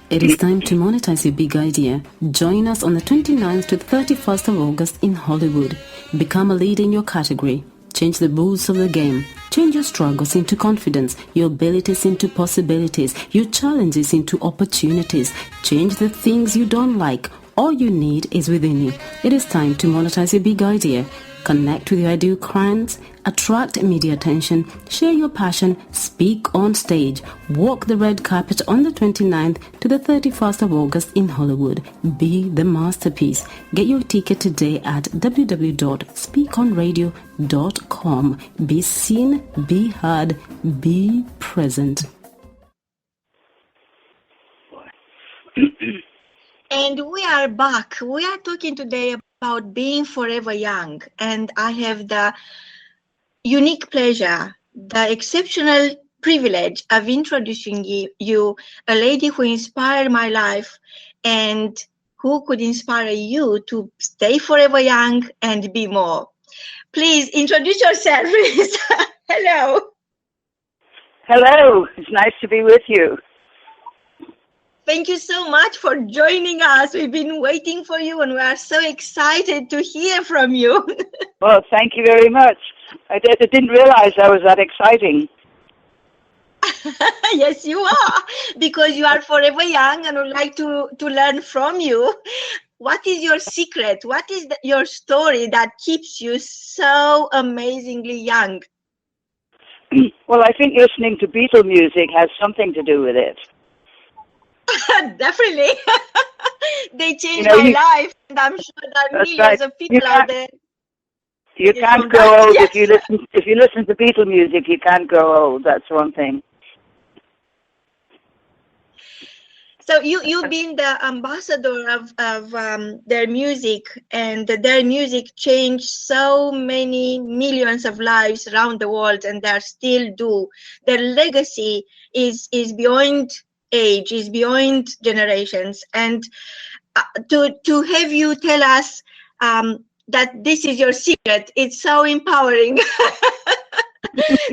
It is time to monetize your big idea. Join us on the 29th to 31st of August in Hollywood. Become a leader in your category. Change the rules of the game. Change your struggles into confidence, your abilities into possibilities, your challenges into opportunities. Change the things you don't like. All you need is within you. It is time to monetize your big idea. Connect with your ideal clients, attract media attention, share your passion, speak on stage, walk the red carpet on the 29th to the 31st of August in Hollywood. Be the masterpiece. Get your ticket today at www.speakonradio.com. Be seen, be heard, be present. And we are back. We are talking today about being forever young. And I have the unique pleasure, the exceptional privilege of introducing you a lady who inspired my life and who could inspire you to stay forever young and be more. Please introduce yourself, please. Hello. Hello. It's nice to be with you. Thank you so much for joining us. We've been waiting for you and we are so excited to hear from you. Well, thank you very much. I didn't realize I was that exciting. Yes, you are, because you are forever young and would like to learn from you. What is your secret? What is your story that keeps you so amazingly young? Well, I think listening to Beatle music has something to do with it. Definitely. They changed my life, and I'm sure that millions of people out there. You can't grow old. Yes. If you listen to Beatle music, you can't grow old. That's one thing. So you've been the ambassador of their music, and their music changed so many millions of lives around the world, and they still do. Their legacy is beyond age, is beyond generations. And to have you tell us that this is your secret, it's so empowering.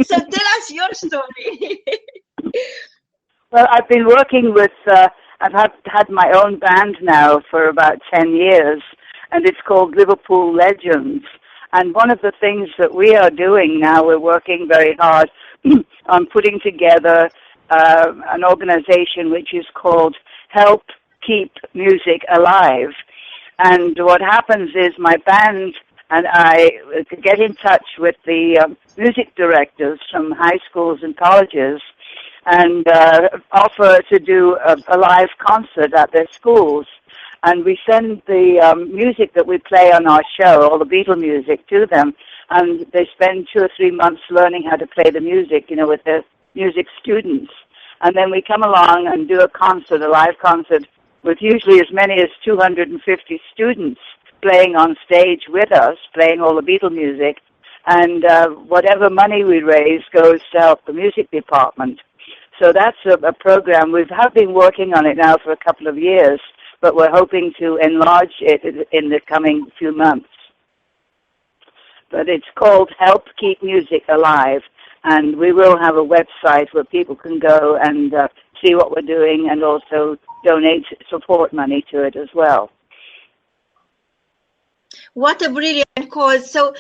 So tell us your story. Well, I've been working with, I've had my own band now for about 10 years, and it's called Liverpool Legends. And one of the things that we are doing now, we're working very hard on putting together an organization which is called Help Keep Music Alive. And what happens is my band and I get in touch with the music directors from high schools and colleges and offer to do a live concert at their schools. And we send the music that we play on our show, all the Beatle music, to them. And they spend 2 or 3 months learning how to play the music, with their music students. And then we come along and do a concert, a live concert, with usually as many as 250 students playing on stage with us, playing all the Beatle music. And whatever money we raise goes to help the music department. So that's a program. We have been working on it now for a couple of years, but we're hoping to enlarge it in the coming few months. But it's called Help Keep Music Alive. And we will have a website where people can go and see what we're doing and also donate support money to it as well. What a brilliant cause. So,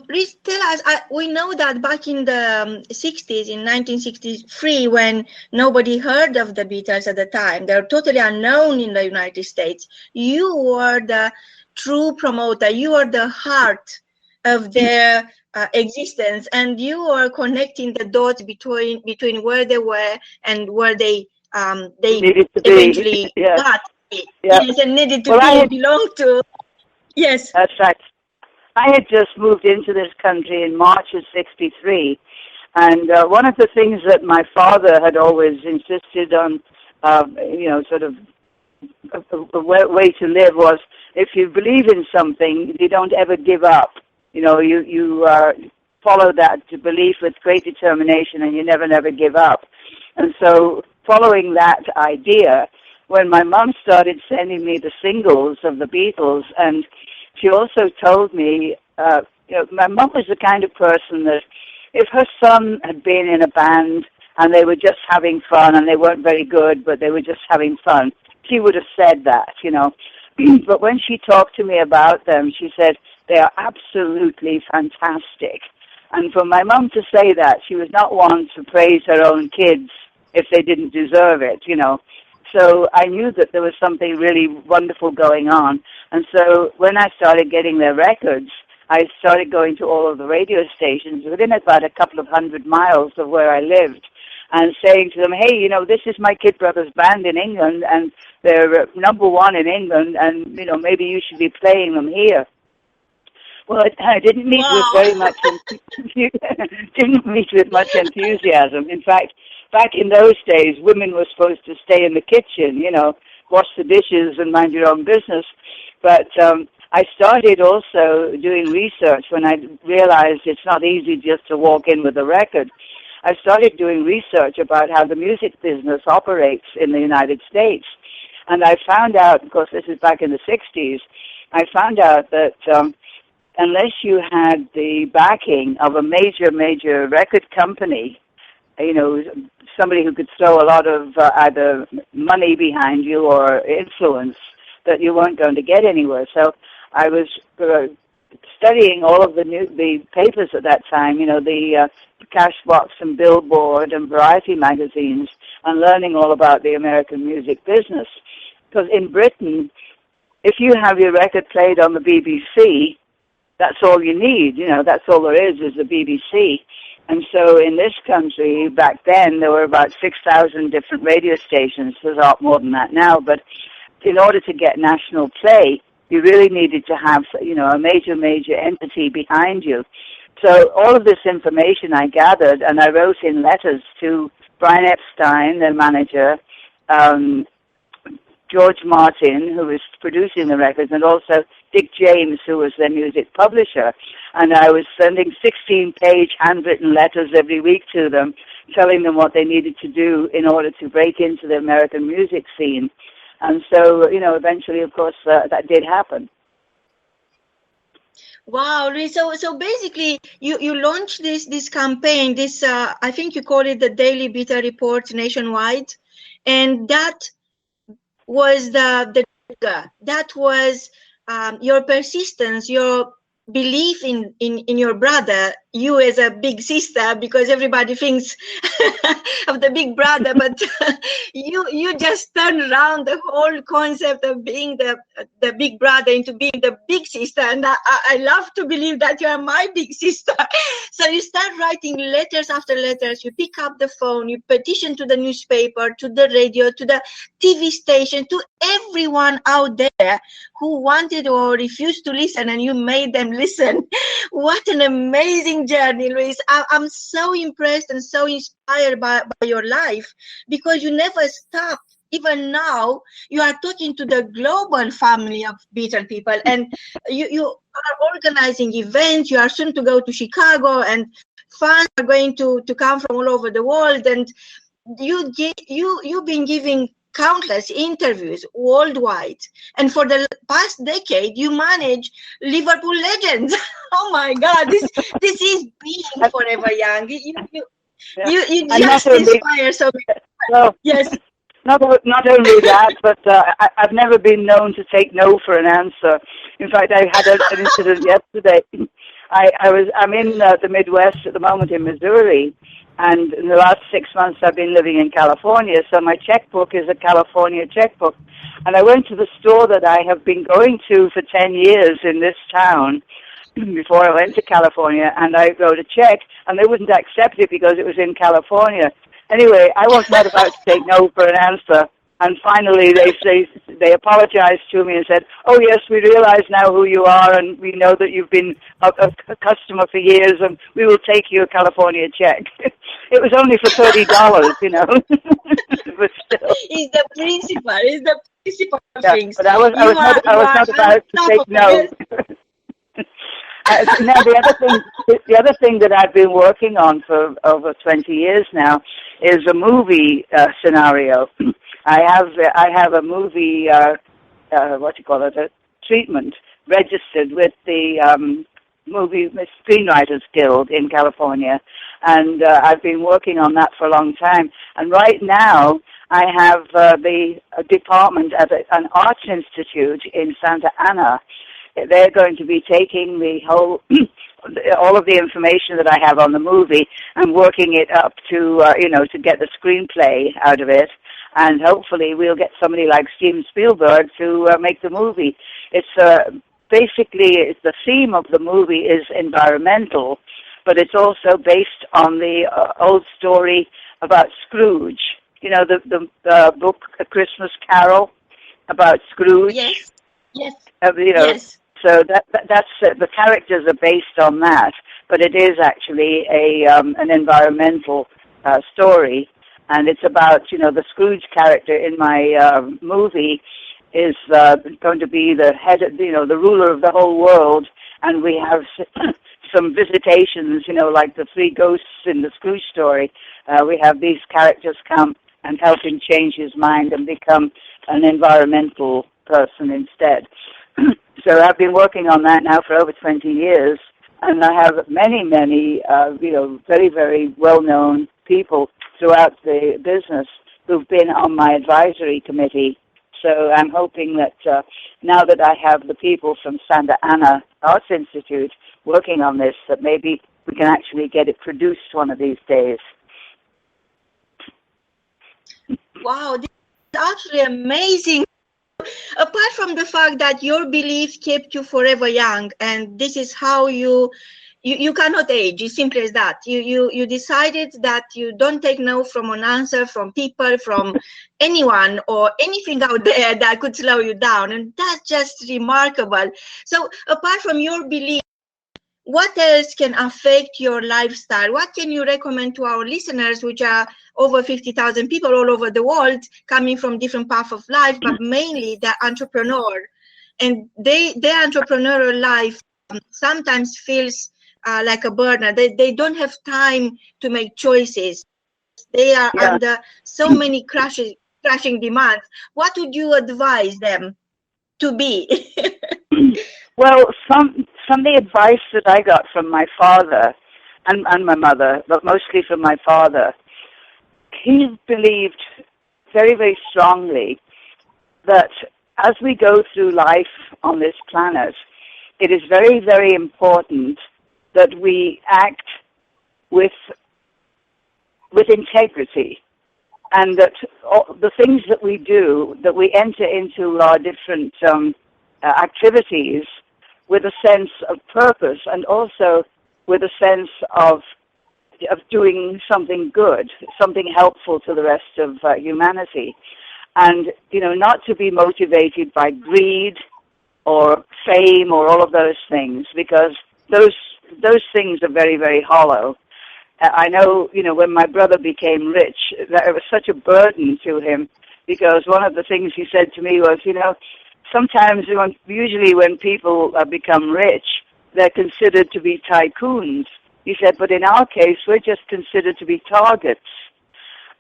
please tell us, we know that back in the 60s, in 1963, when nobody heard of the Beatles at the time, they were totally unknown in the United States, you were the true promoter, you were the heart of their existence, and you were connecting the dots between where they were and where they eventually got. Yes, and needed to belong to. Yes. That's right. I had just moved into this country in March of '63, and one of the things that my father had always insisted on, sort of a way to live was, if you believe in something, you don't ever give up. You follow that belief with great determination, and you never give up. And so, following that idea, when my mom started sending me the singles of the Beatles, and she also told me, my mom was the kind of person that if her son had been in a band and they were just having fun, and they weren't very good, but they were just having fun. She would have said that, you know. But when she talked to me about them, she said, they are absolutely fantastic. And for my mum to say that, she was not one to praise her own kids if they didn't deserve it, you know. So I knew that there was something really wonderful going on. And so when I started getting their records, I started going to all of the radio stations within about a couple of 100 miles of where I lived and saying to them, hey, you know, this is my kid brother's band in England, and they're number one in England, and, you know, maybe you should be playing them here. Well, I didn't meet with very much didn't meet with much enthusiasm. In fact, back in those days, women were supposed to stay in the kitchen, you know, wash the dishes and mind your own business. But I started also doing research when I realized it's not easy just to walk in with a record. I started doing research about how the music business operates in the United States. And I found out, of course, this is back in the 60s, I found out that unless you had the backing of a major record company, you know, somebody who could throw a lot of either money behind you or influence, that you weren't going to get anywhere. So I was studying all of the papers at that time, you know, the Cashbox and Billboard and Variety magazines, and learning all about the American music business. Because in Britain, if you have your record played on the BBC, that's all you need, you know, that's all there is the BBC. And so in this country, back then, there were about 6,000 different radio stations. There's a lot more than that now. But in order to get national play, you really needed to have, you know, a major entity behind you. So all of this information I gathered, and I wrote in letters to Brian Epstein, their manager, George Martin, who was producing the records, and also Dick James, who was their music publisher. And I was sending 16-page handwritten letters every week to them, telling them what they needed to do in order to break into the American music scene. And so, you know, eventually, of course, that did happen. Wow, so basically you launched this campaign, this I think you call it the Daily Beatle Report nationwide, and that was that was your persistence, your belief in your brother, you as a big sister, because everybody thinks of the big brother, but you just turned around the whole concept of being the big brother into being the big sister. And I love to believe that you are my big sister. So you start writing letters after letters, you pick up the phone, you petition to the newspaper, to the radio, to the TV station, to everyone out there who wanted or refused to listen, and you made them listen. What an amazing journey, Louise. I'm so impressed and so inspired by your life, because you never stop. Even now, you are talking to the global family of Beatle people, and you are organizing events. You are soon to go to Chicago, and fans are going to come from all over the world. And you've been giving countless interviews worldwide, and for the past decade you manage Liverpool legends. Oh my God, this is being forever young. You just inspire so many. Well, yes. Not only that, but I've never been known to take no for an answer. In fact, I had an incident yesterday. I'm in the Midwest at the moment in Missouri, and in the last 6 months I've been living in California, so my checkbook is a California checkbook. And I went to the store that I have been going to for 10 years in this town before I went to California, and I wrote a check, and they wouldn't accept it because it was in California. Anyway, I was not about to take no for an answer, and finally they apologized to me and said, "Oh yes, we realize now who you are, and we know that you've been a customer for years, and we will take you a California check." It was only for $30, you know. But still, It's the principle of things. But I was not about to take no. Now the other thing that I've been working on for over 20 years now is a movie scenario. I have a movie a treatment registered with the Movie Screenwriters Guild in California, and I've been working on that for a long time. And right now, I have the department at an arts institute in Santa Ana. They're going to be taking the whole, all of the information that I have on the movie and working it up to, to get the screenplay out of it. And hopefully we'll get somebody like Steven Spielberg to make the movie. It's basically, the theme of the movie is environmental, but it's also based on the old story about Scrooge. You know, the book A Christmas Carol about Scrooge. Yes. Yes. Yes. So that's the characters are based on that, but it is actually an environmental story, and it's about the Scrooge character in my movie is going to be the head of the ruler of the whole world, and we have some visitations, like the three ghosts in the Scrooge story. We have these characters come and help him change his mind and become an environmental person instead. So I've been working on that now for over 20 years, and I have many, very, very well-known people throughout the business who've been on my advisory committee. So I'm hoping that now that I have the people from Santa Ana Arts Institute working on this, that maybe we can actually get it produced one of these days. Wow, this is actually amazing. Apart from the fact that your belief kept you forever young, and this is how you cannot age, it's simple as that. You decided that you don't take no from an answer from people, from anyone or anything out there that could slow you down, and that's just remarkable. So apart from your belief, what else can affect your lifestyle? What can you recommend to our listeners, which are over 50,000 people all over the world, coming from different paths of life, but mainly they're entrepreneur, and their entrepreneurial life sometimes feels like a burden. They don't have time to make choices. They are under so many crashing demands. What would you advise them to be? Well, from the advice that I got from my father and my mother, but mostly from my father, he believed very, very strongly that as we go through life on this planet, it is very, very important that we act with integrity, and that all the things that we do, that we enter into our different activities with a sense of purpose, and also with a sense of doing something good, something helpful to the rest of humanity. And, not to be motivated by greed or fame or all of those things, because those things are very, very hollow. I know, when my brother became rich, that it was such a burden to him, because one of the things he said to me was, sometimes, usually when people become rich, they're considered to be tycoons. He said, but in our case, we're just considered to be targets.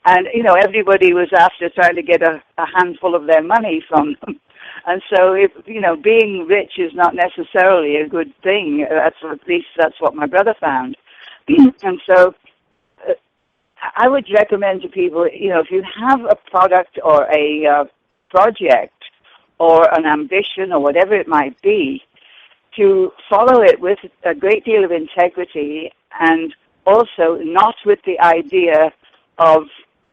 And, everybody was after trying to get a handful of their money from them. And so, being rich is not necessarily a good thing. At least that's what my brother found. And so I would recommend to people, if you have a product or a project or an ambition or whatever it might be, to follow it with a great deal of integrity, and also not with the idea of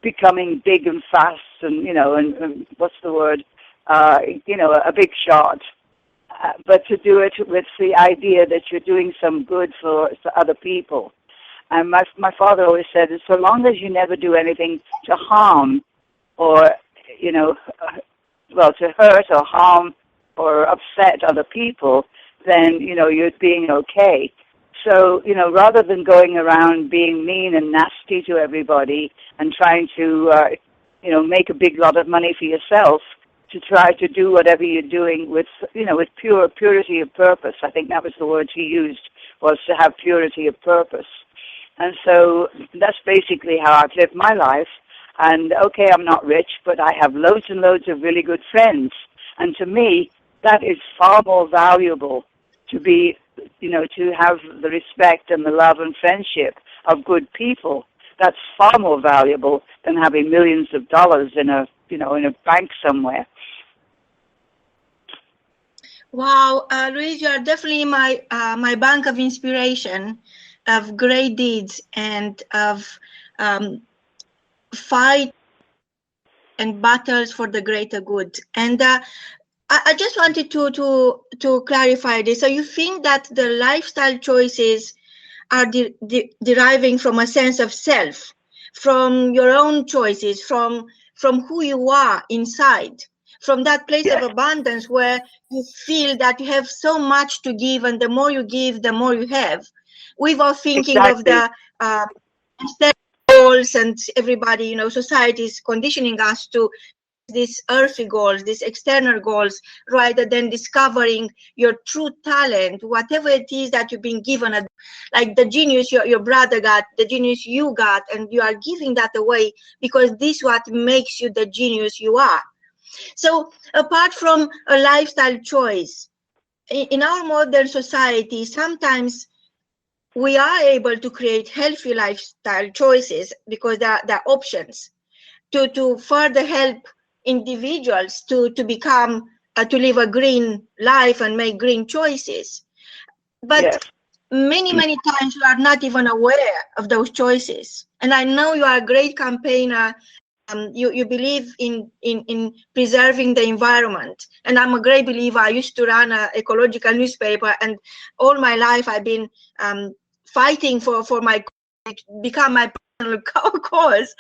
becoming big and fast and, and what's the word, a big shot, but to do it with the idea that you're doing some good for other people. And my father always said, so long as you never do anything to harm or, to hurt or harm or upset other people, then, you're being okay. So, rather than going around being mean and nasty to everybody and trying to, make a big lot of money for yourself, to try to do whatever you're doing with, with purity of purpose. I think that was the word he used, was to have purity of purpose. And so that's basically how I've lived my life. And, okay, I'm not rich, but I have loads and loads of really good friends. And to me, that is far more valuable to be, to have the respect and the love and friendship of good people. That's far more valuable than having millions of dollars in a bank somewhere. Wow, Louise, you are definitely my bank of inspiration, of great deeds, and of fight and battles for the greater good. And I just wanted to clarify this. So you think that the lifestyle choices are deriving from a sense of self, from your own choices, from who you are inside, from that place of abundance where you feel that you have so much to give, and the more you give, the more you have, without thinking of the external goals, and everybody, society is conditioning us to these earthly goals, these external goals, rather than discovering your true talent, whatever it is that you've been given, like the genius your brother got, the genius you got, and you are giving that away because this is what makes you the genius you are. So apart from a lifestyle choice, in our modern society, sometimes we are able to create healthy lifestyle choices because there are options to further help individuals to become to live a green life and make green choices. But many times you are not even aware of those choices. And I know you are a great campaigner. You believe in preserving the environment, and I'm a great believer. I used to run an ecological newspaper, and all my life I've been fighting for my become my personal cause.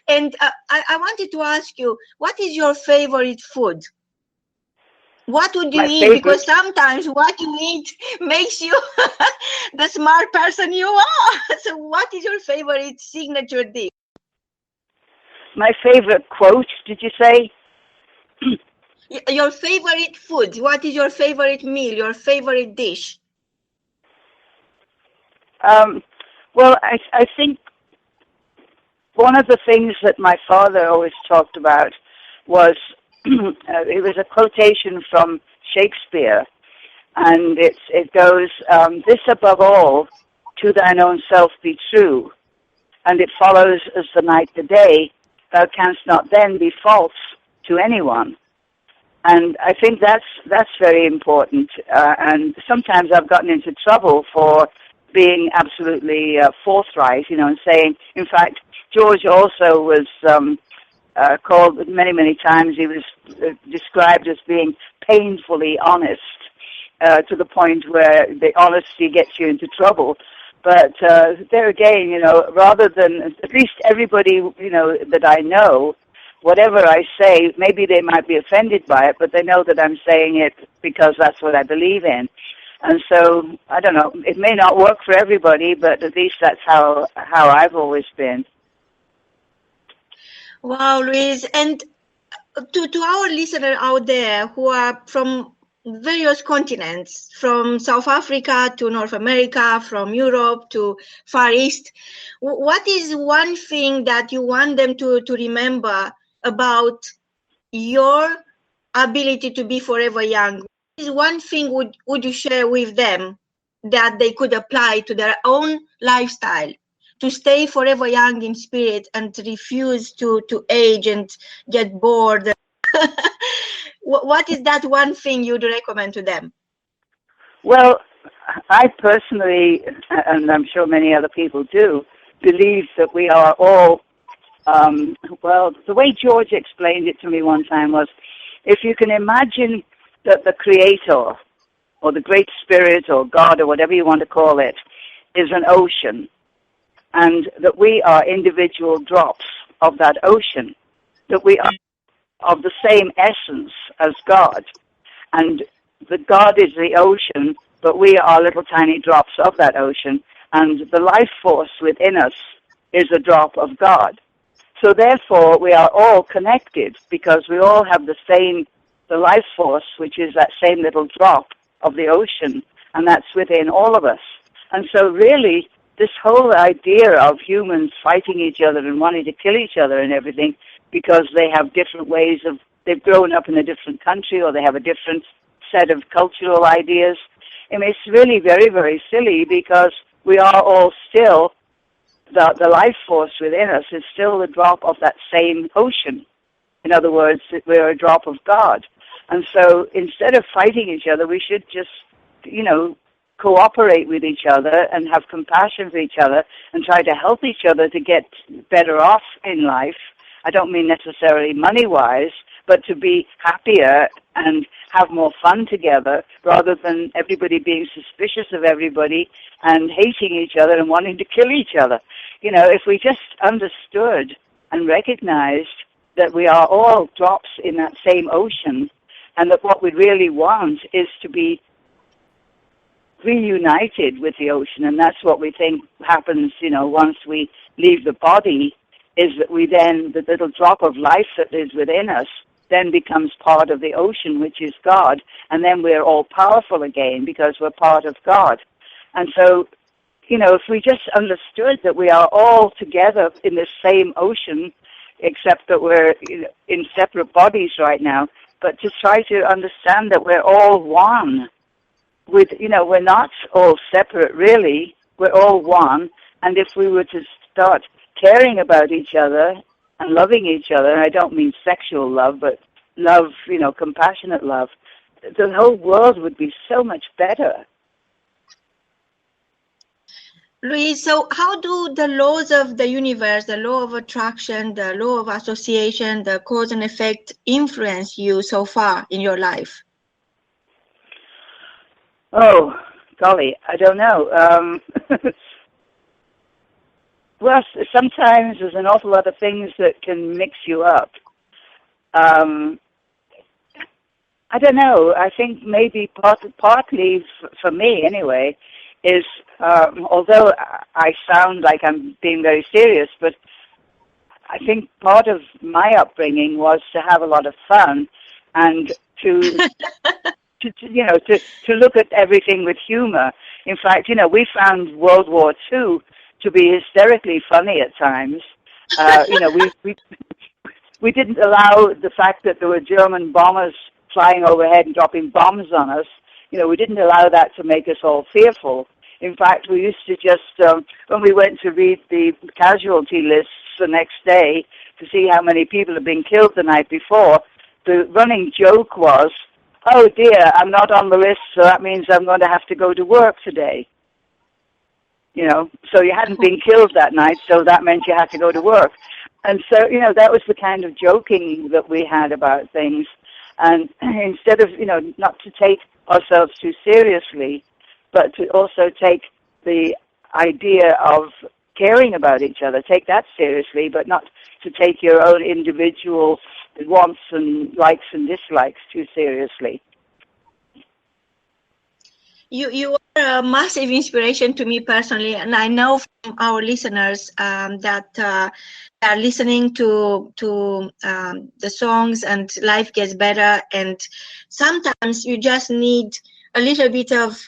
And I wanted to ask you, what is your favorite food? What would you eat? Because sometimes what you eat makes you the smart person you are. So what is your favorite signature dish? My favorite quote, did you say? Your favorite food. What is your favorite meal, your favorite dish? Well, I think one of the things that my father always talked about was, it was a quotation from Shakespeare, and it goes, this above all, to thine own self be true, and it follows as the night the day, thou canst not then be false to anyone. And I think that's very important, and sometimes I've gotten into trouble for being absolutely forthright, and saying, in fact, George also was called many times. He was described as being painfully honest, to the point where the honesty gets you into trouble. But there again, rather than, at least everybody, that I know, whatever I say, maybe they might be offended by it, but they know that I'm saying it because that's what I believe in. And so, I don't know, it may not work for everybody, but at least that's how I've always been. Wow, Louise. And to our listener out there who are from various continents, from South Africa to North America, from Europe to Far East, what is one thing that you want them to remember about your ability to be forever young? What is one thing would you share with them that they could apply to their own lifestyle to stay forever young in spirit and refuse to age and get bored? What is that one thing you'd recommend to them? Well, I personally, and I'm sure many other people do, believe that we are all, well, the way George explained it to me one time was, if you can imagine that the Creator, or the Great Spirit, or God, or whatever you want to call it, is an ocean, and that we are individual drops of that ocean, that we are of the same essence as God, and that God is the ocean, but we are little tiny drops of that ocean, and the life force within us is a drop of God. So therefore, we are all connected because we all have the life force, which is that same little drop of the ocean, and that's within all of us. And so really, this whole idea of humans fighting each other and wanting to kill each other and everything because they have different ways of, they've grown up in a different country or they have a different set of cultural ideas, I mean, it's really very, very silly because we are all still, the life force within us is still the drop of that same ocean. In other words, we're a drop of God. And so instead of fighting each other, we should just, cooperate with each other and have compassion for each other and try to help each other to get better off in life. I don't mean necessarily money-wise, but to be happier and have more fun together rather than everybody being suspicious of everybody and hating each other and wanting to kill each other. If we just understood and recognized that we are all drops in that same ocean and that what we really want is to be reunited with the ocean, and that's what we think happens, once we leave the body, is that we then, the little drop of life that is within us, then becomes part of the ocean, which is God, and then we're all powerful again because we're part of God. And so, if we just understood that we are all together in the same ocean, except that we're in separate bodies right now, but to try to understand that we're all one. We're not all separate, really. We're all one. And if we were to start caring about each other and loving each other, and I don't mean sexual love, but love, compassionate love, the whole world would be so much better. Louise, so how do the laws of the universe, the law of attraction, the law of association, the cause and effect influence you so far in your life? Oh, golly, I don't know. Well, sometimes there's an awful lot of things that can mix you up. I don't know. I think maybe partly for me anyway, is although I sound like I'm being very serious, but I think part of my upbringing was to have a lot of fun and to to look at everything with humor. In fact, we found World War II to be hysterically funny at times. We didn't allow the fact that there were German bombers flying overhead and dropping bombs on us. We didn't allow that to make us all fearful. In fact, we used to just, when we went to read the casualty lists the next day to see how many people had been killed the night before, the running joke was, oh dear, I'm not on the list, so that means I'm going to have to go to work today. So you hadn't been killed that night, so that meant you had to go to work. And so, that was the kind of joking that we had about things. And instead of, not to take ourselves too seriously, but to also take the idea of caring about each other, take that seriously, but not to take your own individual wants and likes and dislikes too seriously. You are a massive inspiration to me personally, and I know from our listeners that are listening to the songs and life gets better, and sometimes you just need a little bit of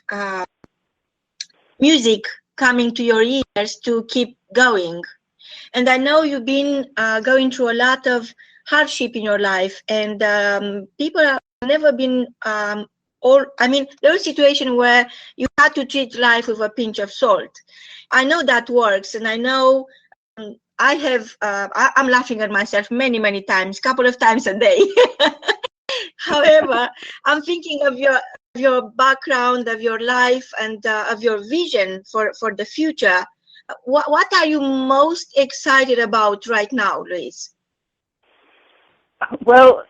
music coming to your ears to keep going. And I know you've been going through a lot of hardship in your life, and people have never been there was a situation where you had to treat life with a pinch of salt. I know that works, and I know I'm laughing at myself many times, couple of times a day. However, I'm thinking of your background, of your life, and of your vision for the future. What are you most excited about right now, Louise? Well,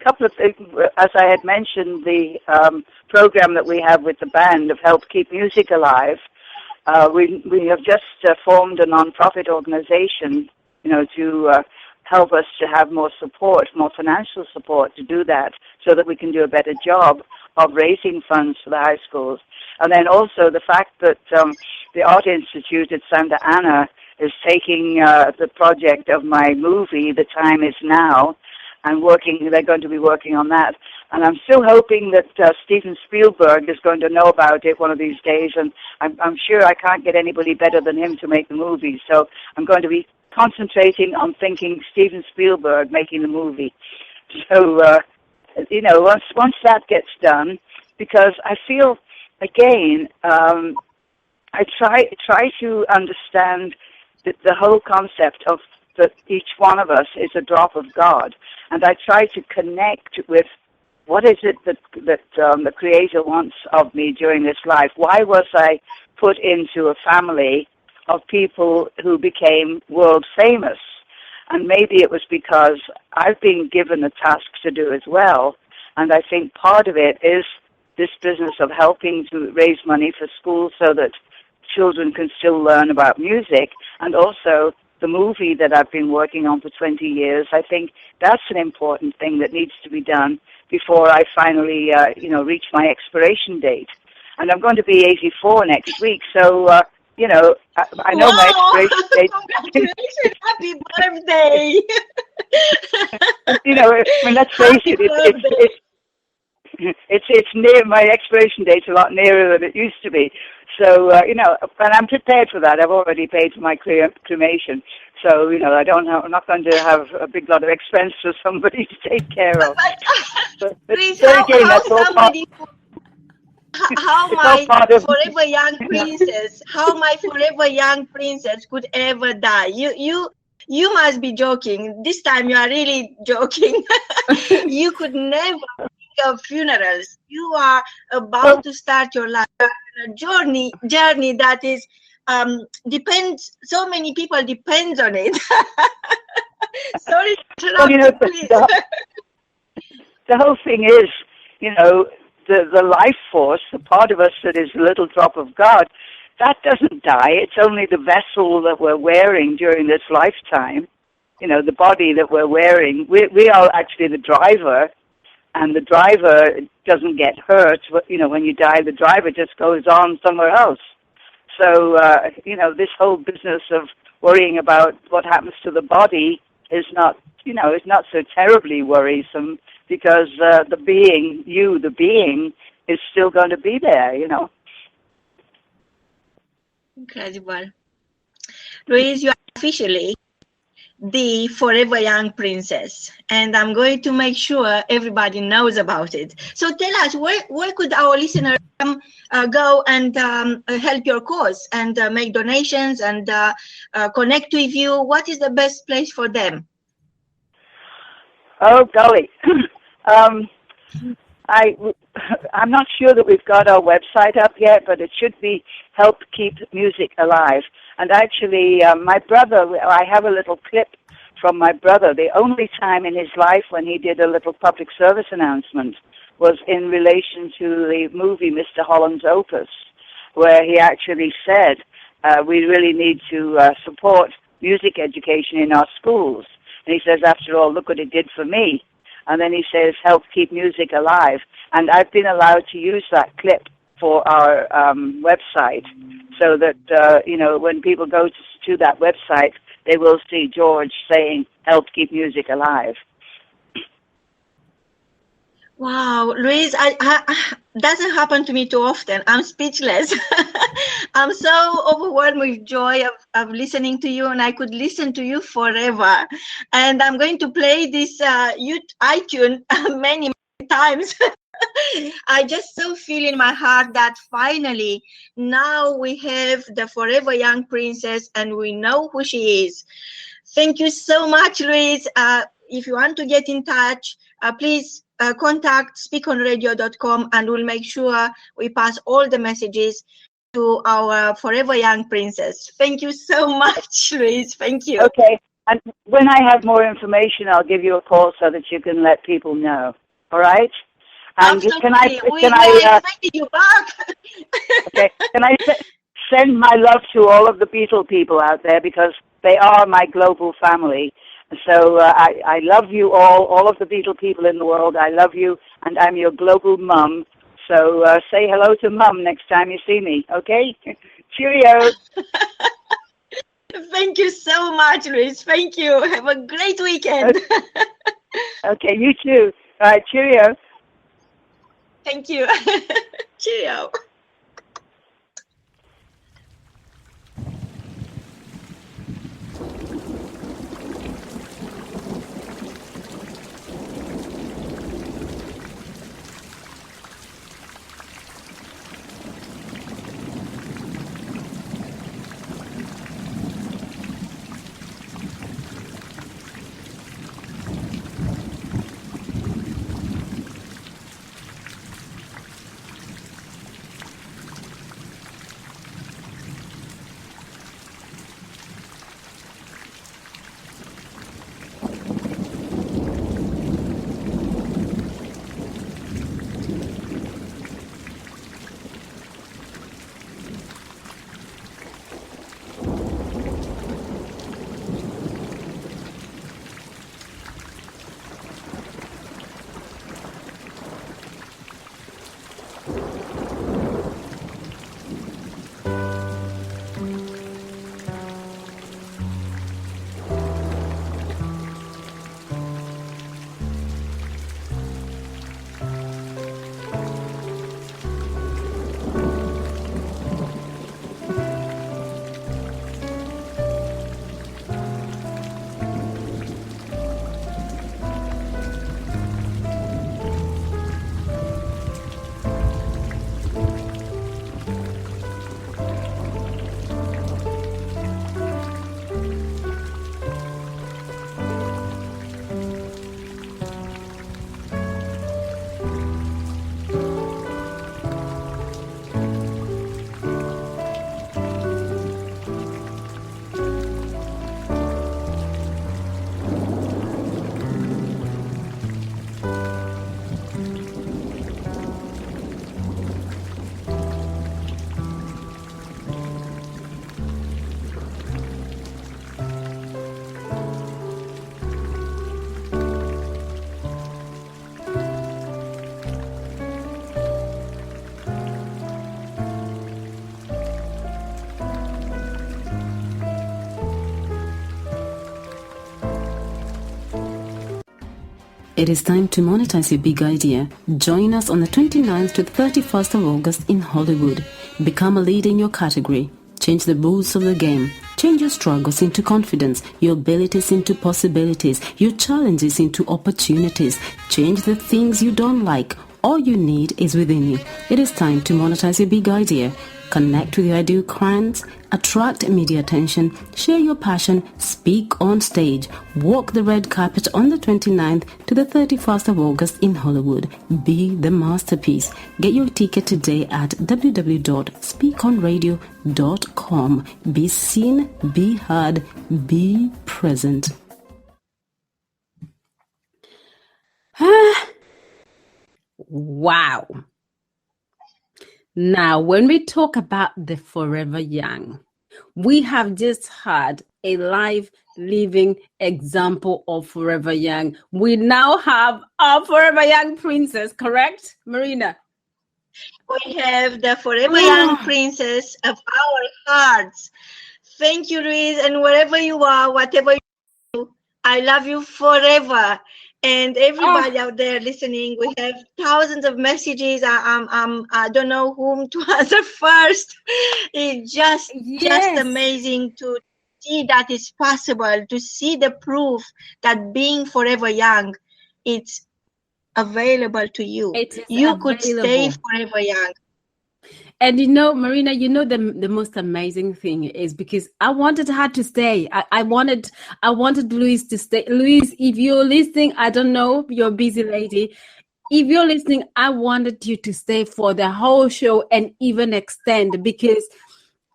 couple of things. As I had mentioned, the program that we have with the band of Help Keep Music Alive, we have just formed a non-profit organization, to help us to have more support, more financial support to do that, so that we can do a better job of raising funds for the high schools. And then also the fact that the Art Institute at Santa Ana is taking the project of my movie, The Time Is Now, and they're going to be working on that. And I'm still hoping that Steven Spielberg is going to know about it one of these days, and I'm sure I can't get anybody better than him to make the movie. So I'm going to be concentrating on thinking Steven Spielberg making the movie. So, once that gets done, because I feel again, I try to understand the whole concept of that each one of us is a drop of God, and I try to connect with what is it that the Creator wants of me during this life. Why was I put into a family of people who became world famous? And maybe it was because I've been given a task to do as well, and I think part of it is this business of helping to raise money for schools so that children can still learn about music, and also the movie that I've been working on for 20 years. I think that's an important thing that needs to be done before I finally, reach my expiration date. And I'm going to be 84 next week, so, I know my expiration date. Congratulations! Happy birthday! Let's face it, it's near, my expiration date's a lot nearer than it used to be. So, and I'm prepared for that. I've already paid for my cremation. So, I'm not going to have a big lot of expense for somebody to take care of. But Please, how my forever young princess could ever die? You must be joking. This time you are really joking. You could never think of funerals. You are about to start your life, a journey that is depends. So many people depends on it. Sorry to interrupt, please. The whole thing is, the life force, the part of us that is a little drop of God, that doesn't die. It's only the vessel that we're wearing during this lifetime. The body that we're wearing. We are actually the driver, and the driver doesn't get hurt. When you die, the driver just goes on somewhere else. So, this whole business of worrying about what happens to the body is not, is not so terribly worrisome, because the being is still going to be there, Incredible. Louise, you are officially the forever young princess, and I'm going to make sure everybody knows about it. So tell us, where could our listeners go and help your cause and make donations and connect with you? What is the best place for them? Oh, golly. I'm not sure that we've got our website up yet, but it should be Help Keep Music Alive. And actually, my brother, I have a little clip from my brother. The only time in his life when he did a little public service announcement was in relation to the movie Mr. Holland's Opus, where he actually said, we really need to support music education in our schools. And he says, after all, look what it did for me. And then he says, help keep music alive. And I've been allowed to use that clip for our website, so that, when people go to that website, they will see George saying, help keep music alive. Wow, Louise, doesn't happen to me too often. I'm speechless. I'm so overwhelmed with joy of listening to you, and I could listen to you forever. And I'm going to play this iTunes many times. I just so feel in my heart that finally now we have the forever young princess, and we know who she is. Thank you so much, Louise. If you want to get in touch, please contact speakonradio.com, and we'll make sure we pass all the messages to our forever young princess. Thank you so much, Louise. Thank you. Okay. And when I have more information, I'll give you a call so that you can let people know. All right? And absolutely. We are expecting you back. Okay. Can I send my love to all of the Beatle people out there, because they are my global family. So I love you all of the Beatle people in the world. I love you, and I'm your global mum. So say hello to Mum next time you see me, okay? Cheerio. Thank you so much, Louise. Thank you. Have a great weekend. Okay, you too. All right, cheerio. Thank you. Cheerio. It is time to monetize your big idea. Join us on the 29th to the 31st of August in Hollywood. Become a leader in your category. Change the rules of the game. Change your struggles into confidence, your abilities into possibilities, your challenges into opportunities. Change the things you don't like. All you need is within you. It is time to monetize your big idea. Connect with your ideal clients, attract media attention, share your passion, speak on stage, walk the red carpet on the 29th to the 31st of August in Hollywood. Be the masterpiece. Get your ticket today at www.speakonradio.com. Be seen, be heard, be present. Wow. Now, when we talk about the forever young, we have just had a live living example of forever young. We now have our forever young princess, correct, Marina? We have the forever young princess of our hearts. Thank you, Louise, and wherever you are, whatever you do, I love you forever. And everybody out there listening, we have thousands of messages. I don't know whom to answer first. It's just amazing to see that it's possible, to see the proof that being forever young, it's available to you. You could stay forever young. And Marina, the most amazing thing is because I wanted her to stay. I wanted Louise to stay. Louise, if you're listening, I don't know, you're a busy lady. If you're listening, I wanted you to stay for the whole show and even extend, because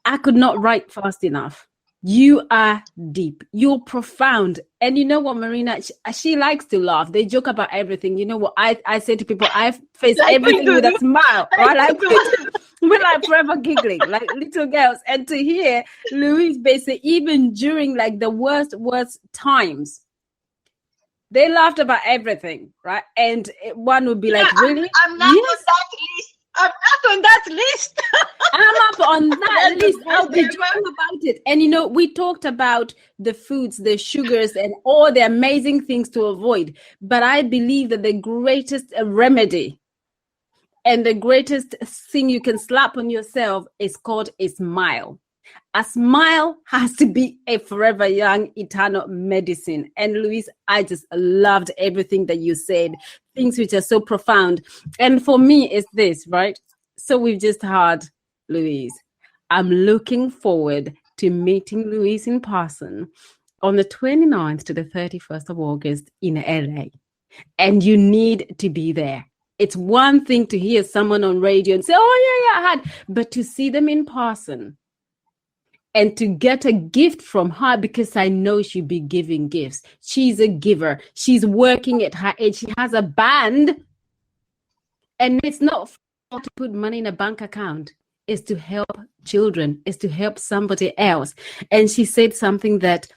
I could not write fast enough. You are deep. You're profound. And you know what, Marina? She likes to laugh. They joke about everything. You know what? I say to people, I face everything with a smile. Right? We're like forever giggling, like little girls. And to hear Louise basically, even during like the worst times, they laughed about everything, right? And one would be like, really? I'm not on that list. I'm not on that list. I'm up on that list. I'll be joking about it. And we talked about the foods, the sugars, and all the amazing things to avoid. But I believe that the greatest remedy and the greatest thing you can slap on yourself is called a smile. A smile has to be a forever young, eternal medicine. And Louise, I just loved everything that you said, things which are so profound. And for me, it's this, right? So we've just heard Louise. I'm looking forward to meeting Louise in person on the 29th to the 31st of August in LA. And you need to be there. It's one thing to hear someone on radio and say, oh, yeah, I had, but to see them in person and to get a gift from her, because I know she'll be giving gifts. She's a giver. She's working at her age. She has a band. And it's not to put money in a bank account. It's to help children. It's to help somebody else. And she said something that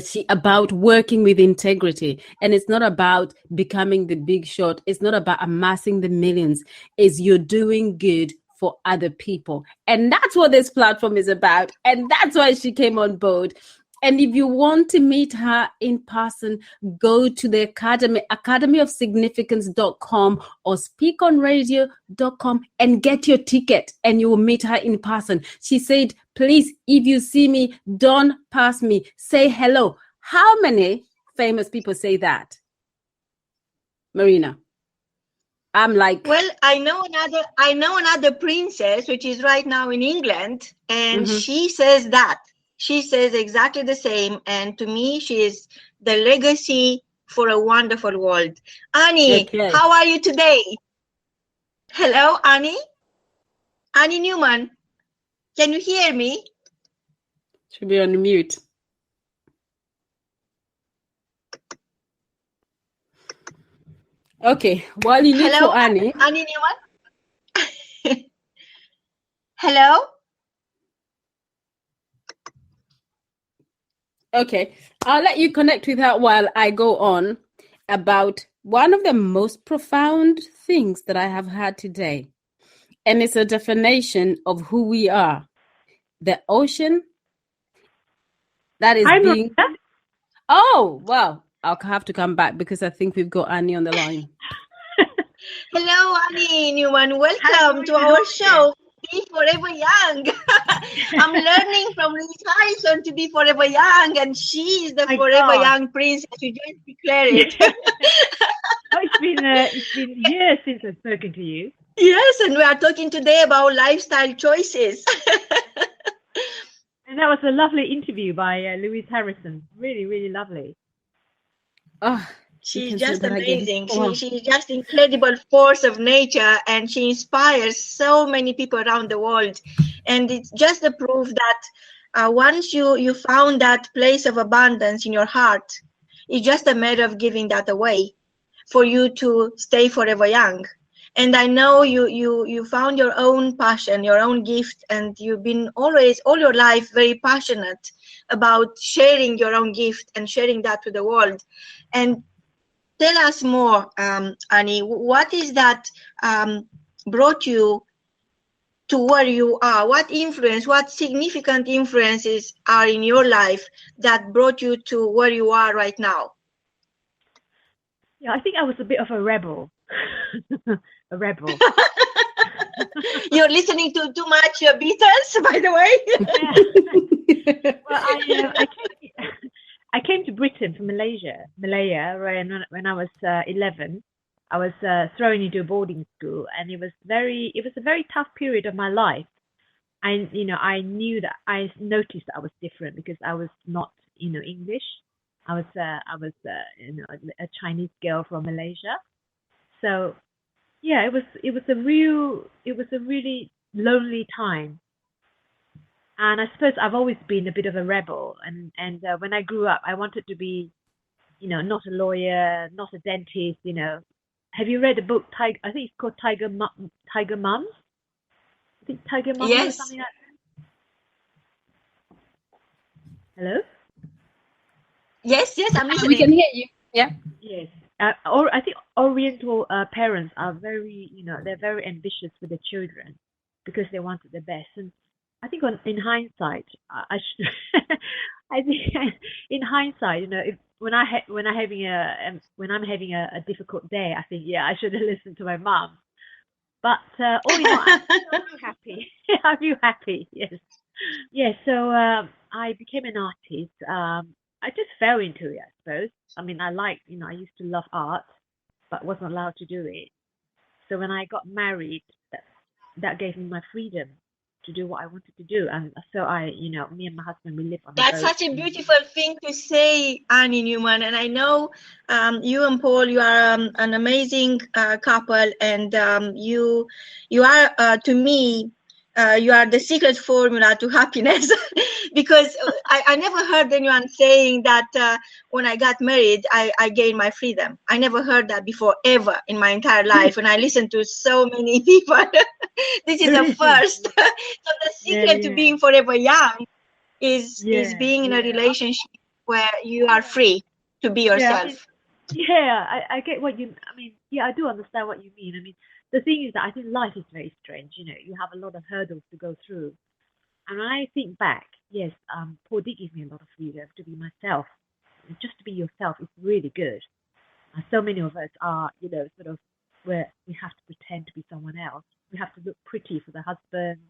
she about working with integrity. And it's not about becoming the big shot. It's not about amassing the millions. It's you're doing good for other people. And that's what this platform is about. And that's why she came on board. And if you want to meet her in person, go to the academyofsignificance.com or speakonradio.com and get your ticket, and you will meet her in person. She said, please, if you see me, don't pass me. Say hello. How many famous people say that? Marina? I'm like, well, I know another princess, which is right now in England, and she says that. She says exactly the same. And to me, she is the legacy for a wonderful world. Annie, How are you today? Hello, Annie? Annie Newman, can you hear me? Should be on mute. Okay, while you look for Annie. Annie Newman? Hello? Okay, I'll let you connect with her while I go on about one of the most profound things that I have heard today. And it's a definition of who we are. The ocean that is being... Oh, wow. I'll have to come back because I think we've got Annie on the line. Hello, Annie Newman. Welcome to our show, Be Forever Young. I'm learning from Louise Harrison to be forever young, and she's the forever young princess. You just declare it. Oh, it's been years since I've spoken to you. Yes, and we are talking today about lifestyle choices. And that was a lovely interview by Louise Harrison. Really, really lovely. Oh, she's just amazing. She's just incredible force of nature, and she inspires so many people around the world. And it's just the proof that once you found that place of abundance in your heart, it's just a matter of giving that away for you to stay forever young. And I know you found your own passion, your own gift, and you've been always, all your life, very passionate about sharing your own gift and sharing that to the world. And tell us more, Annie, what is that brought you to where you are? What influence, what significant influences are in your life that brought you to where you are right now? Yeah, I think I was a bit of a rebel. A rebel. You're listening to too much Beatles, by the way. Yeah. Well, I came to Britain from Malaya when I was 11. I was thrown into a boarding school, and it was a very tough period of my life. I knew that I noticed that I was different because I was not English. I was a Chinese girl from Malaysia. So yeah, it was a really lonely time. And I suppose I've always been a bit of a rebel. And when I grew up, I wanted to be, not a lawyer, not a dentist. Have you read a book? I think it's called Tiger Mums. I think Tiger Mums or something like that. Hello? Yes, I'm listening. We can hear you. Yeah. Yes. Or I think Oriental parents are very, they're very ambitious with their children because they wanted the best. And I think in hindsight, I think in hindsight, when I'm having a difficult day, I think I should have listened to my mom. But all in all, I feel happy. I feel happy. Yes. Yeah. So I became an artist. I just fell into it, I suppose. I mean, I used to love art, but wasn't allowed to do it. So when I got married, that gave me my freedom to do what I wanted to do. And so me and my husband, we live on the boat. That's such a beautiful thing to say, Annie Newman. And I know you and Paul, you are an amazing couple, and you are, to me, you are the secret formula to happiness. Because I never heard anyone saying that when I got married, I gained my freedom. I never heard that before, ever in my entire life. And I listened to so many people. This is a first. So the secret to being forever young is being in a relationship where you are free to be yourself. I get what you, I do understand what you mean. I mean, the thing is that I think life is very strange. You have a lot of hurdles to go through. And when I think back, yes, Paul did give me a lot of freedom to be myself. Just to be yourself is really good. And so many of us are, sort of where we have to pretend to be someone else. We have to look pretty for the husband,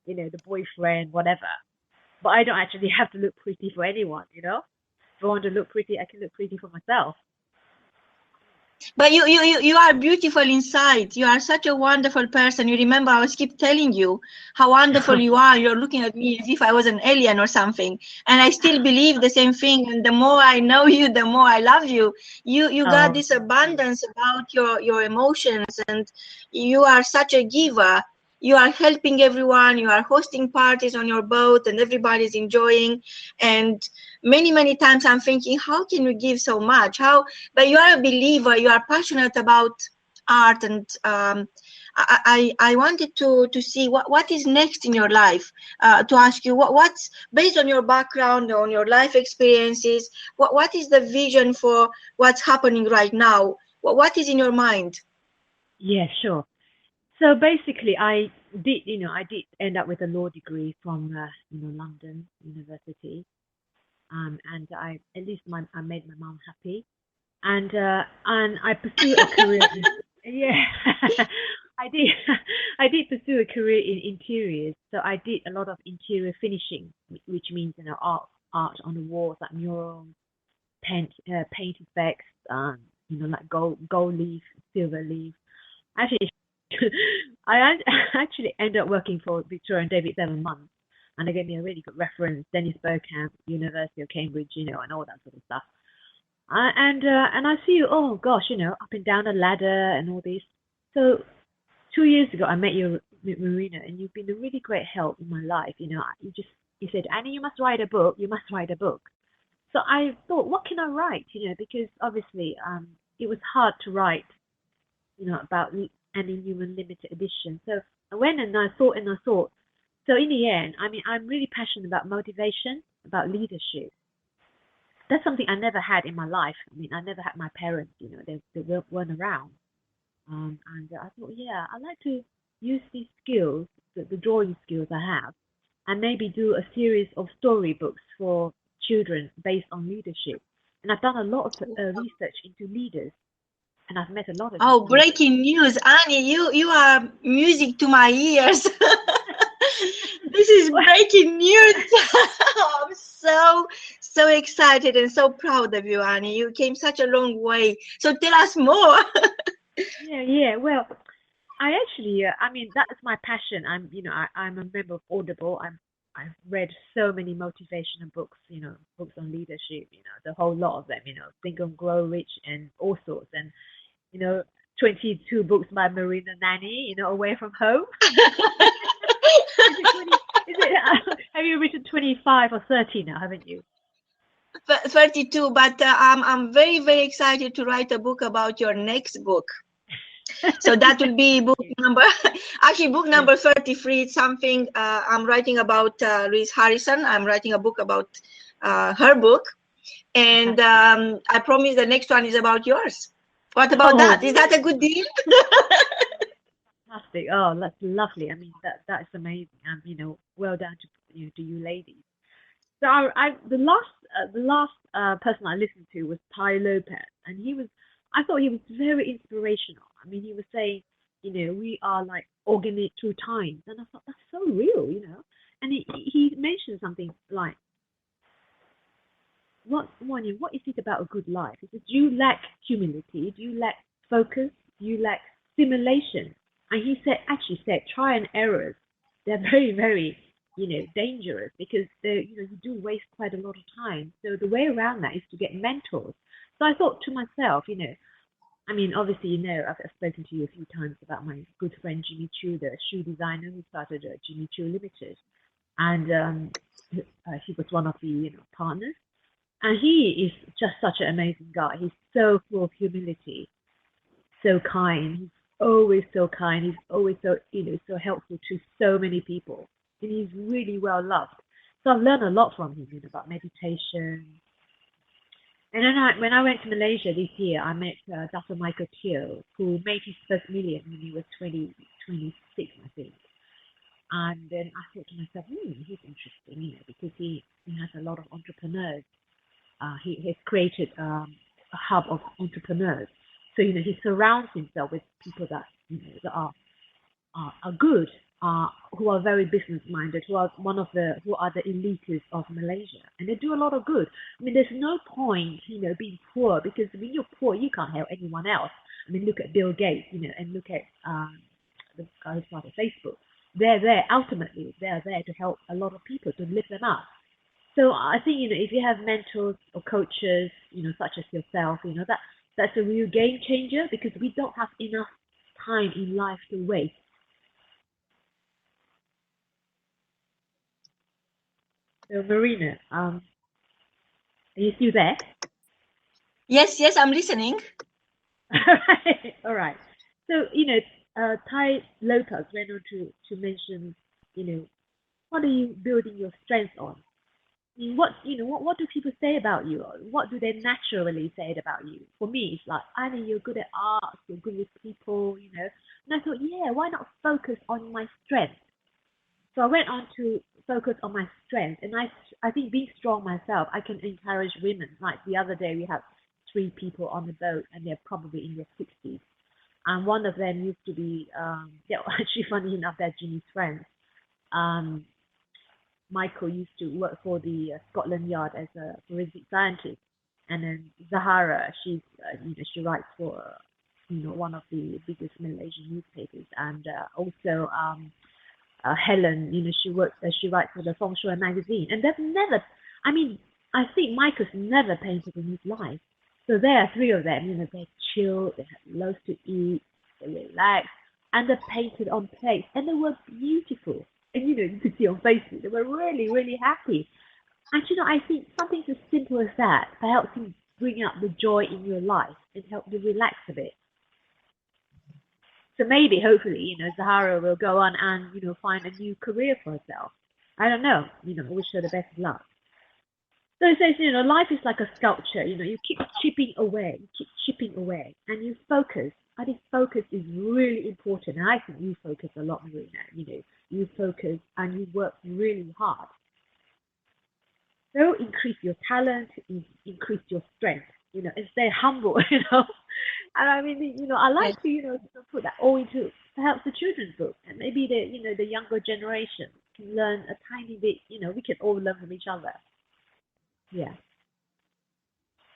the boyfriend, whatever. But I don't actually have to look pretty for anyone, If I want to look pretty, I can look pretty for myself. But you are beautiful inside. You are such a wonderful person. You remember I was keep telling you how wonderful you are. You're looking at me as if I was an alien or something. And I still believe the same thing. And the more I know you, the more I love you. You got this abundance about your emotions, and you are such a giver. You are helping everyone. You are hosting parties on your boat, and everybody's enjoying. And many times I'm thinking, how can you give so much? But you are a believer. You are passionate about art, and I wanted to see what is next in your life. To ask you what's based on your background, on your life experiences. What is the vision for what's happening right now? What is in your mind? Yeah, sure. So basically, I did end up with a law degree from London University, and I made my mom happy. and I pursued a career. Yeah, I did. I did pursue a career in interiors. So I did a lot of interior finishing, which means art on the walls, like murals, painted bags, like gold leaf, silver leaf. Actually, actually ended up working for Victoria and David 7 months, and they gave me a really good reference. Dennis Bergkamp, University of Cambridge, and all that sort of stuff. And I see you, oh gosh, up and down the ladder and all this. So 2 years ago, I met you, Marina, and you've been a really great help in my life. You said, Annie, you must write a book. You must write a book. So I thought, what can I write? Because obviously, it was hard to write, about Annie Newman limited edition. So I went and I thought and I thought. So in the end, I mean, I'm really passionate about motivation, about leadership. That's something I never had in my life. I mean, I never had my parents, they weren't around. And I thought, yeah, I'd like to use these skills, the drawing skills I have, and maybe do a series of storybooks for children based on leadership. And I've done a lot of research into leaders, and I've met a lot of. Oh, breaking news, Annie! You are music to my ears. This is breaking news. I'm so excited and so proud of you, Annie. You came such a long way. So tell us more. Yeah. Well, I actually, I mean, that's my passion. I'm a member of Audible. I've read so many motivational books, books on leadership, the whole lot of them, Think and Grow Rich and all sorts. And, 22 books by Marina Nanny, Away from Home. Have you written 25 or 30 now, haven't you? 32, but I'm very, very excited to write a book about your next book. So that will be book number 33. It's something I'm writing about Louise Harrison. I'm writing a book about her book. And I promise the next one is about yours. What about that? Is that a good deal? Fantastic. Oh, that's lovely. I mean, that's amazing. And, well done to you ladies. So the last person I listened to was Ty Lopez, and I thought he was very inspirational. I mean, he was saying, we are like organic through times, and I thought that's so real, And he mentioned something like, what is it about a good life? He says, do you lack humility? Do you lack focus? Do you lack stimulation? And he actually said, try and errors. They're very, very, dangerous because you do waste quite a lot of time. So the way around that is to get mentors. So I thought to myself, I mean, obviously, I've spoken to you a few times about my good friend Jimmy Choo, the shoe designer who started Jimmy Choo Limited, and he was one of the partners. And he is just such an amazing guy. He's so full of humility, so kind. He's always so kind. He's always so so helpful to so many people, and he's really well loved. So I've learned a lot from him, about meditation. And then when I went to Malaysia this year, I met Dr. Michael Teo, who made his first million when he was 26, I think. And then I thought to myself, he's interesting, because he has a lot of entrepreneurs. He has created a hub of entrepreneurs. So, he surrounds himself with people that, that are good, who are very business minded, who are the elites of Malaysia, and they do a lot of good. I mean, there's no point, being poor, because when you're poor, you can't help anyone else. I mean, look at Bill Gates, and look at the guy who started Facebook. They're there to help a lot of people, to lift them up. So I think, if you have mentors or coaches, such as yourself, that's a real game changer, because we don't have enough time in life to waste. So Marina, are you still there? Yes, I'm listening. All right. So, Ty Lopez went on to mention, what are you building your strength on? I mean, what do people say about you? What do they naturally say about you? For me, it's like, either you're good at art, you're good with people, And I thought, why not focus on my strength? So I went on to focus on my strength, and I think being strong myself, I can encourage women. Like the other day, we had 3 people on the boat, and they're probably in their 60s. And one of them used to be, actually funny enough, they're Jimmy's friends. Michael used to work for the Scotland Yard as a forensic scientist, and then Zahara, she's she writes for one of the biggest Malaysian newspapers, and also Helen, she writes for the Feng Shui magazine, and they've never, I think Michael's never painted in his life. So there are 3 of them, they chill, they have loads to eat, they relax, and they painted on plates, and they were beautiful. And you could see on Facebook, they were really, really happy. And I think something as simple as that helps you bring out the joy in your life and help you relax a bit. So maybe, hopefully, Zahara will go on and, find a new career for herself. I don't know. I wish her the best of luck. So it says, life is like a sculpture. You keep chipping away, and you focus. I think focus is really important. And I think you focus a lot, Marina. You focus and you work really hard. So increase your talent, increase your strength, and stay humble, And I like to, put that all into perhaps the children's book, and maybe the younger generation can learn a tiny bit. We can all learn from each other. Yeah.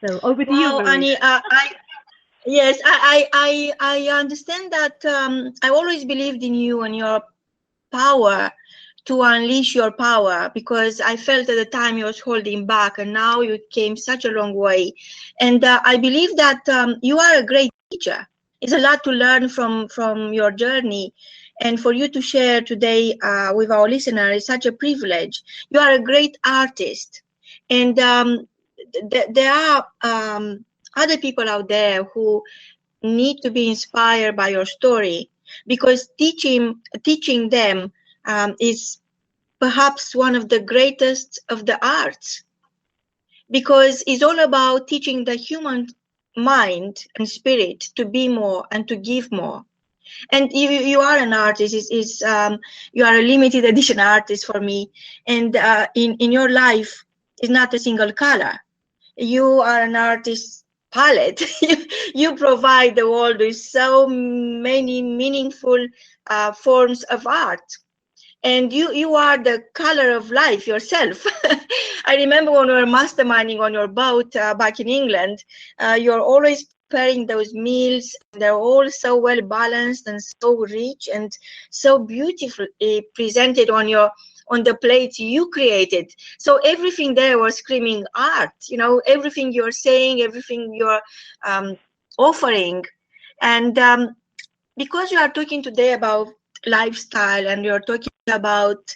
So over to you, Maria. Annie, yes, I understand that. I always believed in you and your power to unleash your power, because I felt at the time you was holding back, and now you came such a long way. And I believe that you are a great teacher. It's a lot to learn from your journey, and for you to share today with our listeners is such a privilege. You are a great artist, and there are other people out there who need to be inspired by your story, because teaching them is perhaps one of the greatest of the arts, because it's all about teaching the human mind and spirit to be more and to give more. And you are an artist. You are a limited edition artist for me, and in your life is not a single color. You are an artist palette. You provide the world with so many meaningful forms of art. And you are the color of life yourself. I remember when we were masterminding on your boat back in England, you're always preparing those meals. They're all so well balanced and so rich and so beautifully presented on the plates you created. So everything there was screaming art, everything you're saying, everything you're offering. And because you are talking today about lifestyle, and you're talking about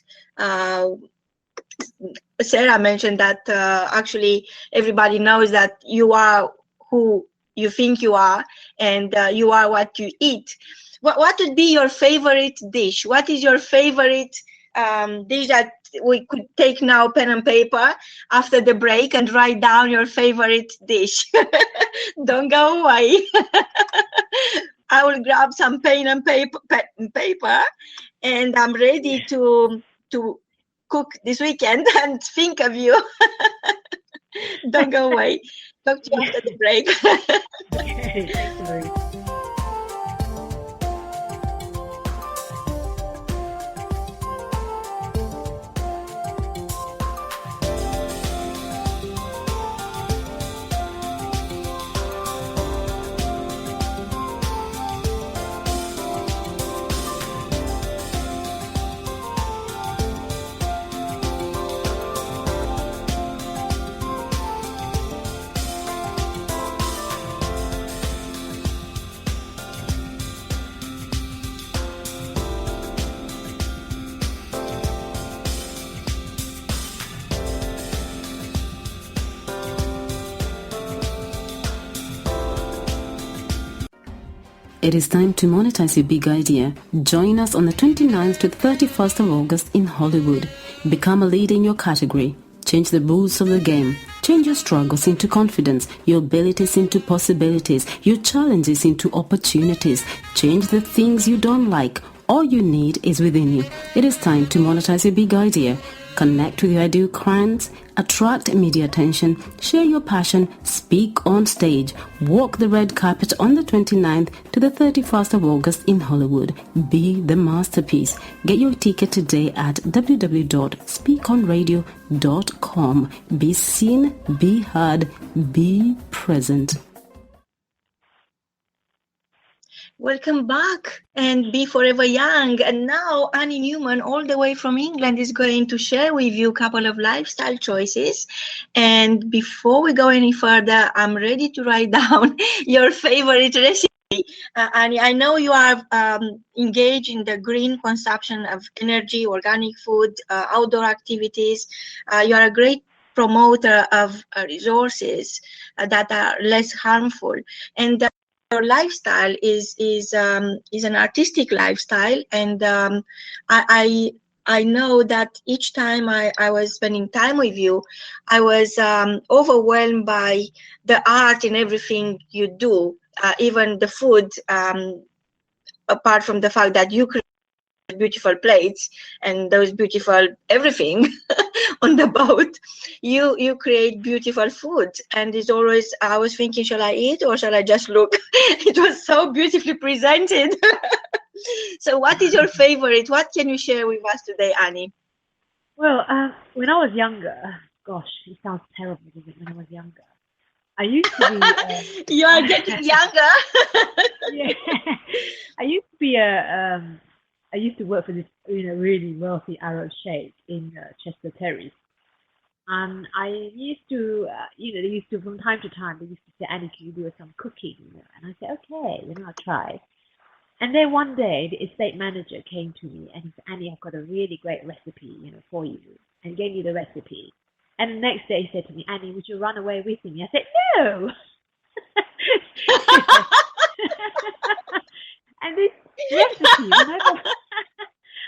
Sarah mentioned that actually everybody knows that you are who you think you are, and you are what you eat. What would be your favorite dish? What is your favorite dish that we could take now, pen and paper, after the break, and write down your favorite dish? Don't go away. I will grab some pen and paper, and I'm ready to cook this weekend and think of you. Don't go away. Talk to you after the break. Okay, thank you very much. It is time to monetize your big idea. Join us on the 29th to the 31st of August in Hollywood. Become a leader in your category. Change the rules of the game. Change your struggles into confidence, your abilities into possibilities, your challenges into opportunities. Change the things you don't like, All you need is within you. It is time to monetize your big idea. Connect with your ideal clients, attract media attention, share your passion, speak on stage, walk the red carpet on the 29th to the 31st of August in Hollywood. Be the masterpiece. Get your ticket today at www.speakonradio.com. Be seen, be heard, be present. Welcome back and be forever young. And now Annie Newman, all the way from England, is going to share with you a couple of lifestyle choices. And before we go any further, I'm ready to write down your favorite recipe. Annie, I know you are engaged in the green consumption of energy, organic food, outdoor activities. You are a great promoter of resources that are less harmful. And your lifestyle is an artistic lifestyle, and I know that each time I was spending time with you, I was overwhelmed by the art in everything you do, even the food, apart from the fact that you create beautiful plates and those beautiful everything on the boat, you create beautiful food, and it's always, I was thinking, shall I eat or shall I just look? It was so beautifully presented. So what is your favorite? What can you share with us today, Annie? Well, when I was younger, gosh, it sounds terrible, doesn't it? When I was younger, I used to be you are getting younger. Yeah, I used to be I used to work for this, really wealthy Arab sheikh in Chester Terrace, and I used to, they used to, from time to time, they used to say, "Annie, can you do some cooking?" And I said, "Okay, I'll try." And then one day, the estate manager came to me and he said, "Annie, I've got a really great recipe, for you," and gave me the recipe. And the next day, he said to me, "Annie, would you run away with me?" I said, "No." And this recipe,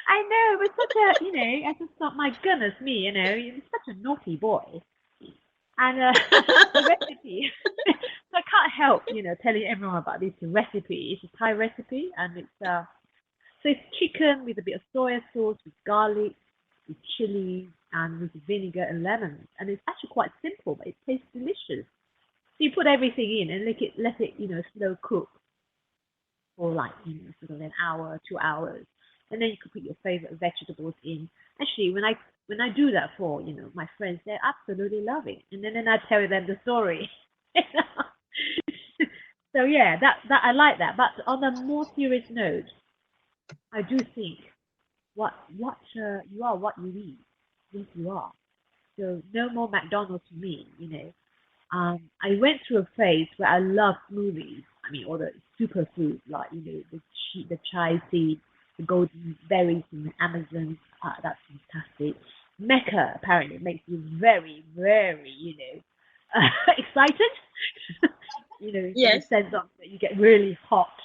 I know, but such a, I just thought, my goodness me, he's such a naughty boy. And the recipe, so I can't help, telling everyone about this recipe. It's a Thai recipe, and it's, so it's chicken with a bit of soya sauce, with garlic, with chili, and with vinegar and lemon. And it's actually quite simple, but it tastes delicious. So you put everything in and let it, slow cook for like, sort of an hour, 2 hours. And then you could put your favorite vegetables in. Actually, when I do that for, my friends, they absolutely love it. And then I tell them the story. So yeah, that I like that. But on a more serious note, I do think what you are what you eat. Yes, you are. So no more McDonald's for me, I went through a phase where I loved smoothies. I mean, all the superfoods like, the chai seeds, the golden berries from the Amazon. That's fantastic. Mecca apparently makes you very, very, excited. Yes. In the sense of that you get really hot.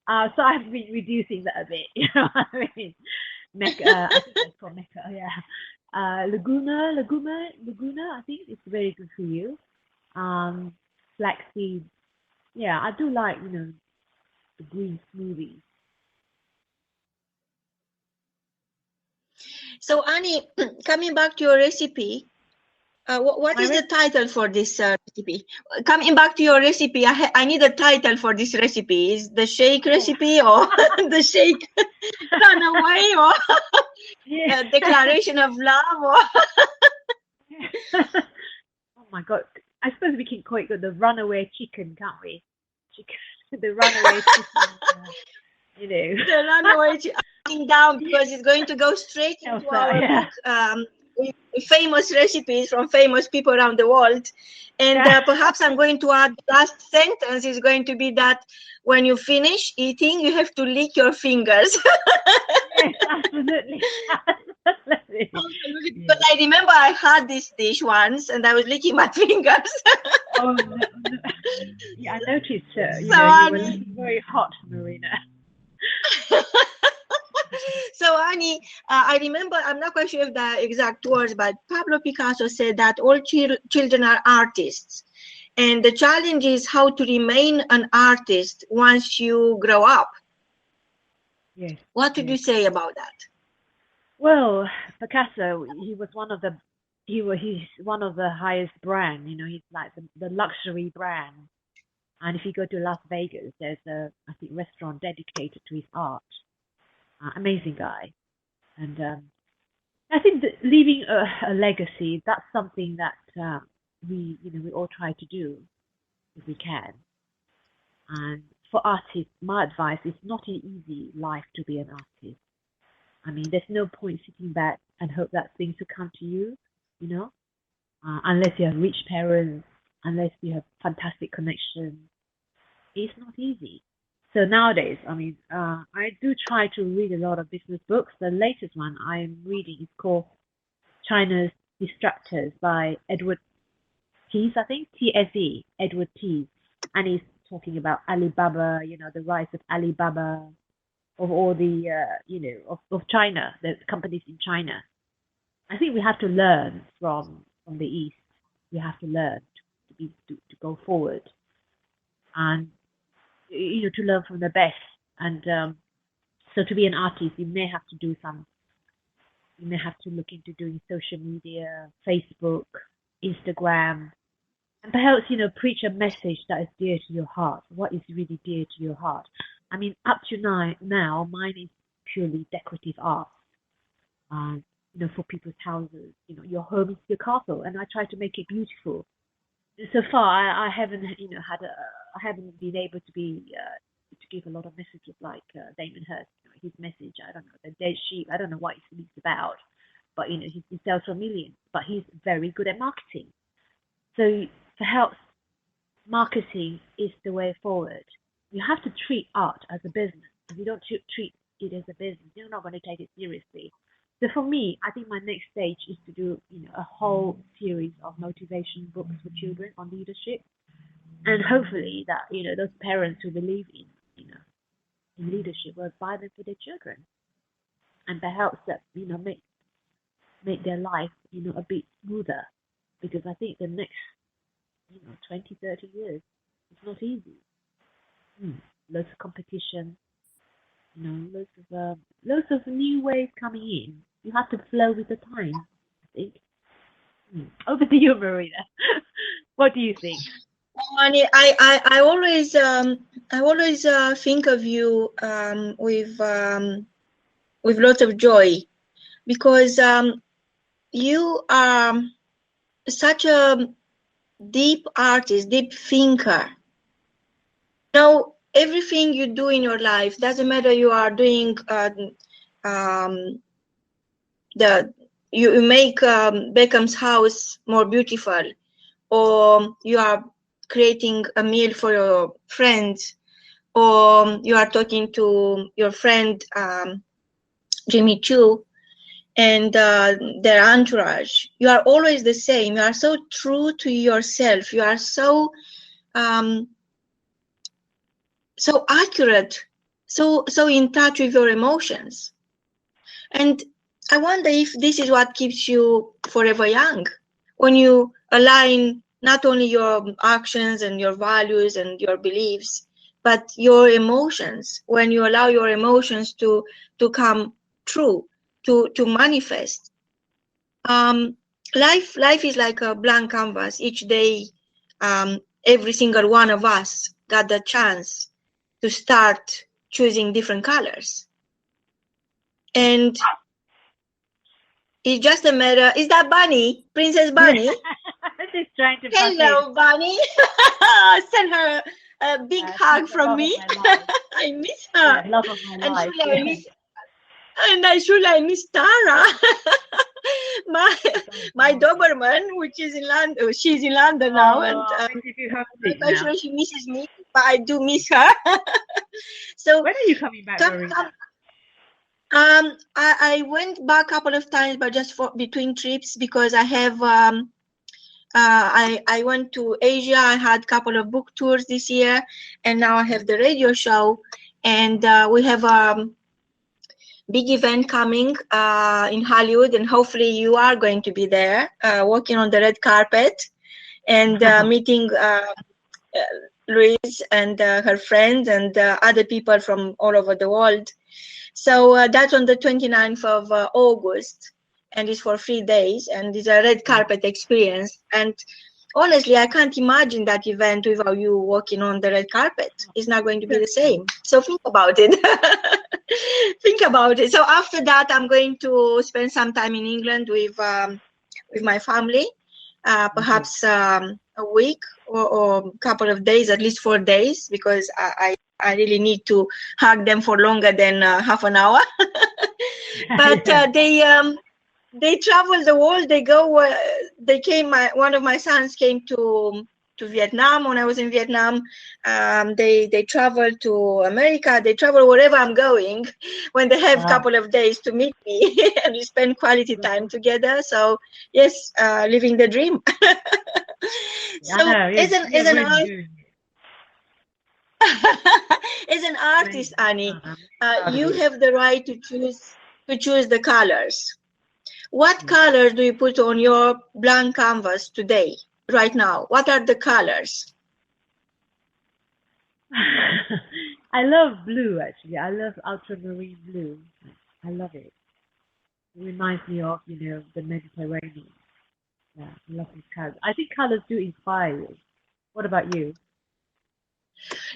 So I've been reducing that a bit. You know what I mean? Mecca, I think it's called Mecca. Yeah. Laguna. I think it's very good for you. Flaxseed. Yeah, I do like, the green smoothies. So Annie, coming back to your recipe, what is the title for this recipe? Coming back to your recipe, I need a title for this recipe. Is the shake recipe or the shake runaway or declaration of love? Or Oh my God. I suppose we can call it the runaway chicken, can't we? The runaway chicken, The runaway chicken down, because it's going to go straight into our book, famous recipes from famous people around the world. And perhaps I'm going to add the last sentence is going to be that when you finish eating, you have to lick your fingers. Yes, absolutely. But I remember I had this dish once and I was licking my fingers. Oh, no. Yeah, I noticed you were looking very hot, Marina. So Annie, I remember, I'm not quite sure of the exact words, but Pablo Picasso said that all children are artists. And the challenge is how to remain an artist once you grow up. Yes. What would you say about that? Well, Picasso, he's one of the highest brand. He's like the luxury brand. And if you go to Las Vegas, there's I think restaurant dedicated to his art. Amazing guy. And I think that leaving a legacy, that's something that we all try to do if we can. And for artists, my advice is not an easy life to be an artist. I mean, there's no point sitting back and hope that things will come to you, unless you have rich parents, unless you have fantastic connections. It's not easy. So nowadays, I mean, I do try to read a lot of business books. The latest one I'm reading is called China's Distractors by Edward Tease, I think, T-S-E, Edward Tease. And he's talking about Alibaba, the rise of Alibaba, of all the, of China, the companies in China. I think we have to learn from the East. We have to learn to go forward, and to learn from the best. And so to be an artist, you may have to look into doing social media, Facebook, Instagram, and perhaps preach a message that is dear to your heart. What is really dear to your heart? I mean, up to now, mine is purely decorative art. For people's houses, your home is your castle, and I try to make it beautiful. So far, I haven't, I haven't been able to to give a lot of messages like Damon Hirst. His message, I don't know, the dead sheep. I don't know what it's about, but he sells for millions. But he's very good at marketing. So perhaps marketing is the way forward. You have to treat art as a business. If you don't treat it as a business, you're not going to take it seriously. So for me, I think my next stage is to do, a whole series of motivation books for children on leadership, and hopefully that those parents who believe in in leadership will buy them for their children, and perhaps that make their life a bit smoother, because I think the next 20, 30 years it's not easy. Lots of competition. Lots of new ways coming in. You have to flow with the time, I think. Over to you, Marina. What do you think? I always think of you with lots of joy, because you are such a deep artist, deep thinker. Everything you do in your life, doesn't matter you are doing you make Beckham's house more beautiful, or you are creating a meal for your friends, or you are talking to your friend Jimmy Choo and their entourage. You are always the same. You are so true to yourself. You are so so accurate, so in touch with your emotions. And I wonder if this is what keeps you forever young, when you align not only your actions and your values and your beliefs, but your emotions, when you allow your emotions to come true, to manifest. Life is like a blank canvas. Each day, every single one of us got the chance to start choosing different colors. And it's just a matter. Is that Bunny? Princess Bunny? She's trying to Hello, Bunny. Send her a big hug from me. I miss her. Yeah, love of my life. I miss Tara. my Doberman, which is in London. She's in London now, and I'm not sure she misses me, but I do miss her. So when are you coming back, Marina? I went back a couple of times, but just for between trips, because I have I went to Asia. I had a couple of book tours this year, and now I have the radio show, and we have a big event coming in Hollywood, and hopefully you are going to be there, walking on the red carpet and meeting Louise and her friends and other people from all over the world. So that's on the 29th of August, and it's for 3 days, and it's a red carpet experience. And honestly, I can't imagine that event without you walking on the red carpet. It's not going to be the same. So think about it. Think about it. So after that, I'm going to spend some time in England with my family, perhaps a week or a couple of days, at least 4 days, because I really need to hug them for longer than half an hour. But they travel the world. They go. They came. One of my sons came to Vietnam when I was in Vietnam. They travel to America. They travel wherever I'm going when they have a couple of days to meet me, and we spend quality time together. So yes, living the dream. So as an artist, Annie, you have the right to choose the colors. What colors do you put on your blank canvas today, right now? What are the colors? I love blue, actually. I love ultramarine blue. I love it. It reminds me of, the Mediterranean. Yeah, I love these colors. I think colors do inspire you. What about you?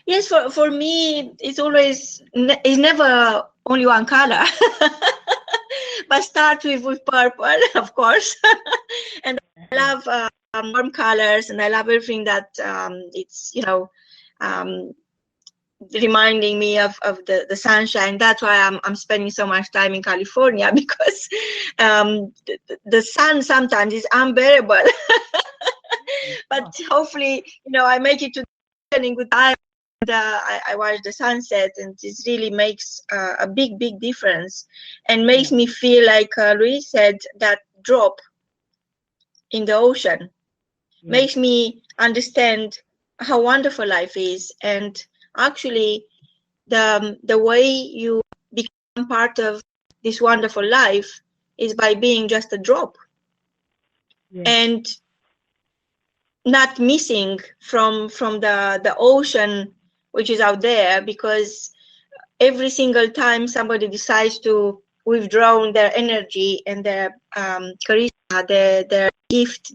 Yes, for me, it's never only one color. But start with purple, of course. And I love warm colors, and I love everything that it's reminding me of the sunshine. That's why I'm spending so much time in California, because the sun sometimes is unbearable. But hopefully, I make it to in good time. And I watch the sunset, and it really makes a big difference, and makes me feel like Louise said, that drop in the ocean. Makes me understand how wonderful life is, and actually the way you become part of this wonderful life is by being just a drop, and not missing from the ocean which is out there, because every single time somebody decides to withdraw their energy and their charisma, their gift,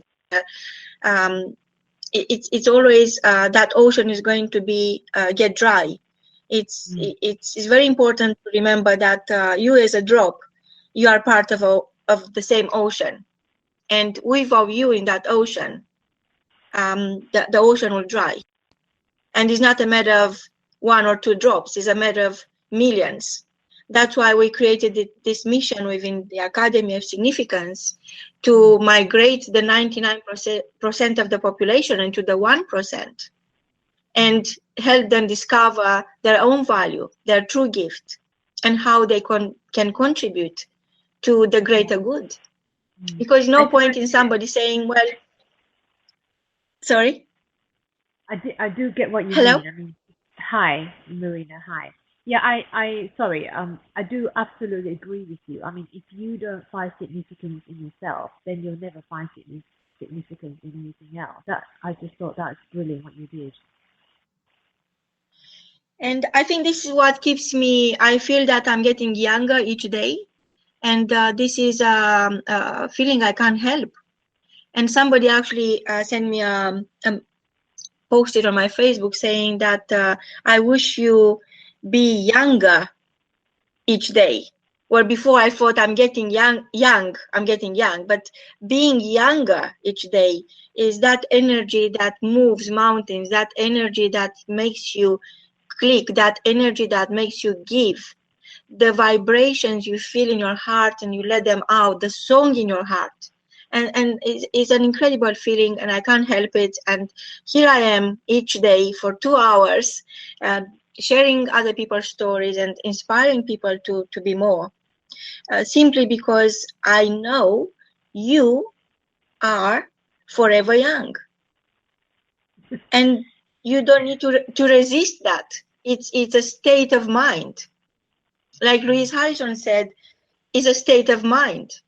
it's always that ocean is going to be get dry. It's very important to remember that you as a drop, you are part of the same ocean, and without you in that ocean, the ocean will dry. And it's not a matter of 1 or 2 drops, it's a matter of millions. That's why we created this mission within the Academy of Significance, to migrate the 99% of the population into the 1%, and help them discover their own value, their true gift, and how they can contribute to the greater good. Because no point in somebody saying, well, sorry? I do get what you Hello? mean. I mean, hi, Marina. Hi. Yeah, I do absolutely agree with you. I mean, if you don't find significance in yourself, then you'll never find significance in anything else. I just thought that's brilliant what you did. And I think this is what keeps me, I feel that I'm getting younger each day. And this is a feeling I can't help. And somebody actually sent me posted on my Facebook saying that I wish you be younger each day. Where before I thought I'm getting young, but being younger each day is that energy that moves mountains, that energy that makes you click, that energy that makes you give. The vibrations you feel in your heart and you let them out, the song in your heart. And it's an incredible feeling, and I can't help it. And here I am each day for 2 hours, sharing other people's stories and inspiring people to be more. Simply because I know you are forever young. And you don't need to resist that. It's a state of mind. Like Louise Harrison said, it's a state of mind.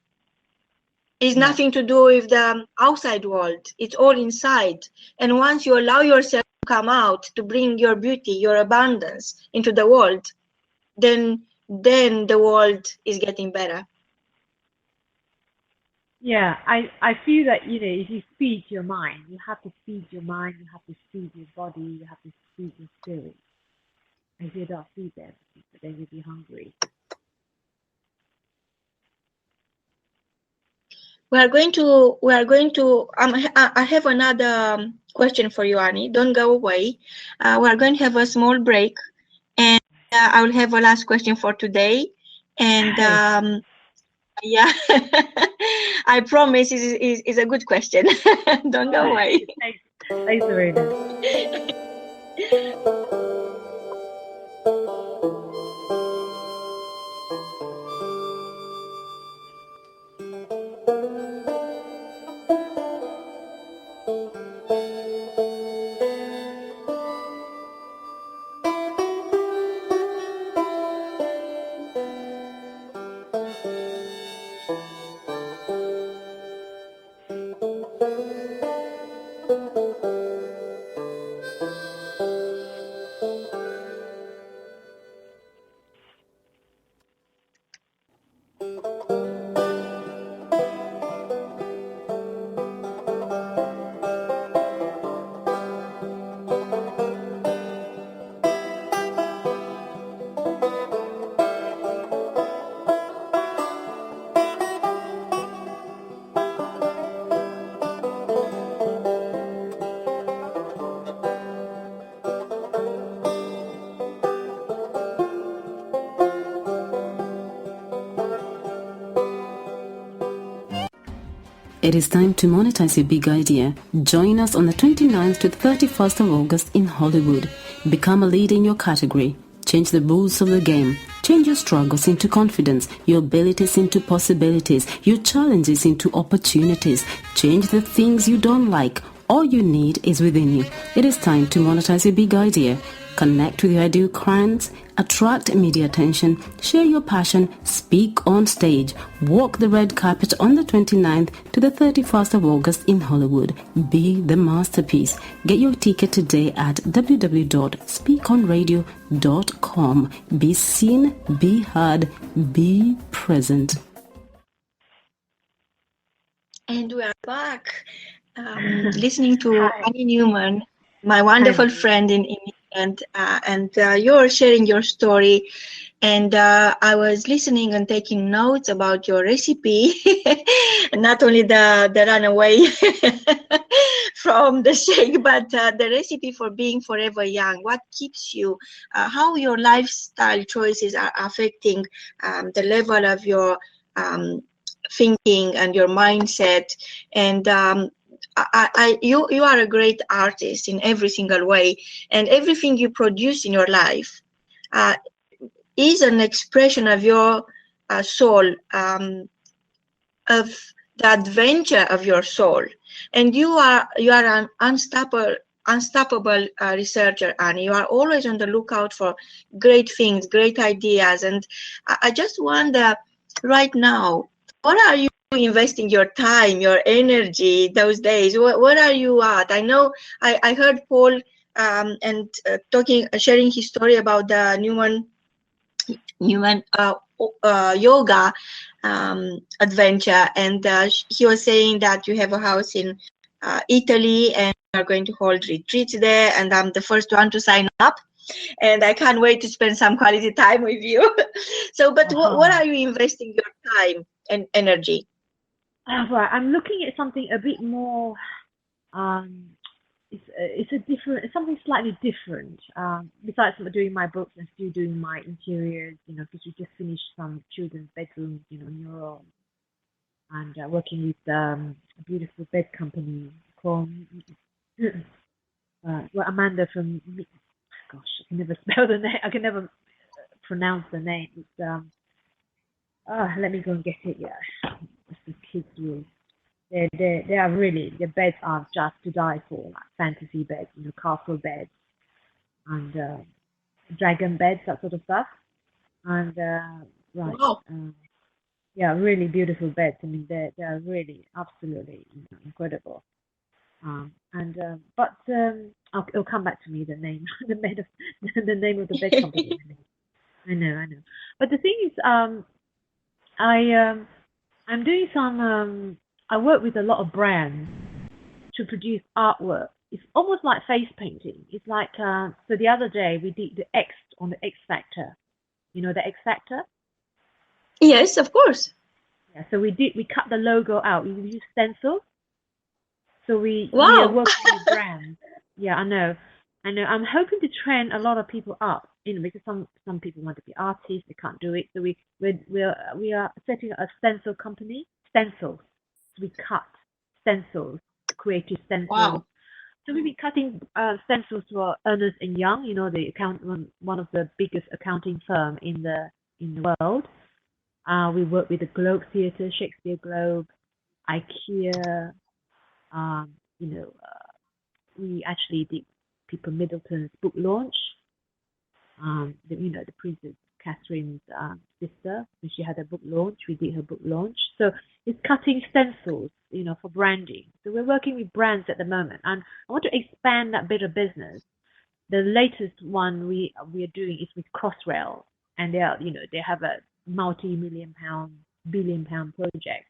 It's nothing to do with the outside world. It's all inside. And once you allow yourself to come out, to bring your beauty, your abundance into the world, then then the world is getting better. Yeah, I feel that, if you feed your mind, you have to feed your mind, you have to feed your body, you have to feed your spirit. If you don't feed them, they will be hungry. We are going to, I have another question for you, Annie. Don't go away. We are going to have a small break, and I will have a last question for today. And yeah, I promise is a good question. Don't go away. Thanks, Serena. It is time to monetize your big idea. Join us on the 29th to the 31st of August in Hollywood. Become a leader in your category. Change the rules of the game. Change your struggles into confidence, your abilities into possibilities, your challenges into opportunities. Change the things you don't like. All you need is within you. It is time to monetize your big idea. Connect with your ideal clients, attract media attention, share your passion, speak on stage, walk the red carpet on the 29th to the 31st of August in Hollywood. Be the masterpiece. Get your ticket today at www.speakonradio.com. Be seen, be heard, be present. And we are back, listening to Annie Newman, my wonderful friend in England, and you're sharing your story. And I was listening and taking notes about your recipe, not only the runaway from the shake, but the recipe for being forever young. What keeps you, how your lifestyle choices are affecting the level of your thinking and your mindset. And you are a great artist in every single way, and everything you produce in your life is an expression of your soul, of the adventure of your soul. And you are an unstoppable researcher, Annie. You are always on the lookout for great things, great ideas. And I just wonder right now, what are you investing your time, your energy those days? What are you at? I know I heard Paul and sharing his story about the Newman yoga adventure, and he was saying that you have a house in Italy and are going to hold retreats there, and I'm the first one to sign up, and I can't wait to spend some quality time with you. So, but what are you investing your time and energy? Well, I'm looking at something a bit more. It's something slightly different. Besides doing my books, I'm still doing my interiors. Because we just finished some children's bedrooms, in Europe, and working with a beautiful bed company called Amanda from. Gosh, I can never spell the name. I can never pronounce the name. It's let me go and get it. Yeah, it's the kids' room. They are really, the beds are just to die for, like fantasy beds, castle beds, and dragon beds, that sort of stuff. And Wow. Yeah, really beautiful beds. I mean, they are really absolutely incredible. It'll come back to me, the name, the name of the bed company. I know. But the thing is, I'm doing some. I work with a lot of brands to produce artwork. It's almost like face painting. It's like so. The other day we did the X on the X Factor. You know the X Factor? Yes, of course. Yeah. So we cut the logo out. We use stencil. So we are Wow. working with brands. Yeah, I know. I'm hoping to train a lot of people up, because some people want to be artists, they can't do it. So we are setting a stencil company. Stencils. So we cut stencils, creative stencils. Wow. So we've been cutting stencils for Ernst & Young, the one of the biggest accounting firm in the world. We work with the Globe Theatre, Shakespeare Globe, IKEA. We actually did People Middleton's book launch. The Princess Catherine's sister, when she had a book launch, we did her book launch. So it's cutting stencils, for branding. So we're working with brands at the moment, and I want to expand that bit of business. The latest one we are doing is with Crossrail, and they have a multi-billion pound project.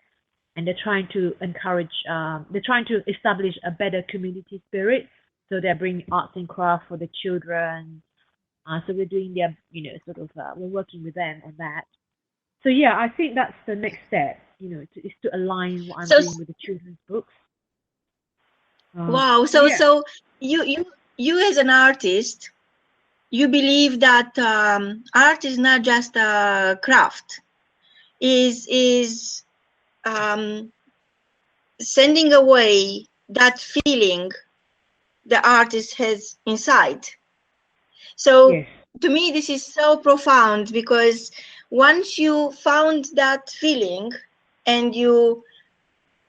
And they're trying to establish a better community spirit. So they're bringing arts and crafts for the children. So we're doing we're working with them on that. So yeah, I think that's the next step, is to align what I'm doing with the children's books. Wow. So you as an artist, you believe that art is not just a craft, is sending away that feeling the artist has inside. So yes. To me, this is so profound, because once you found that feeling and you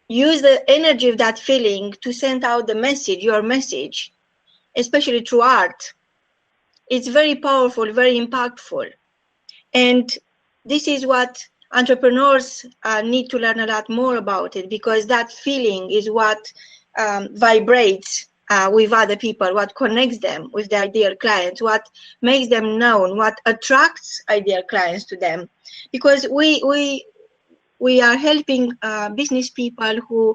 use the energy of that feeling to send out the message, your message, especially through art, it's very powerful, very impactful. And this is what entrepreneurs need to learn a lot more about it, because that feeling is what vibrates with other people, what connects them with their ideal clients, what makes them known, what attracts ideal clients to them. Because we are helping business people who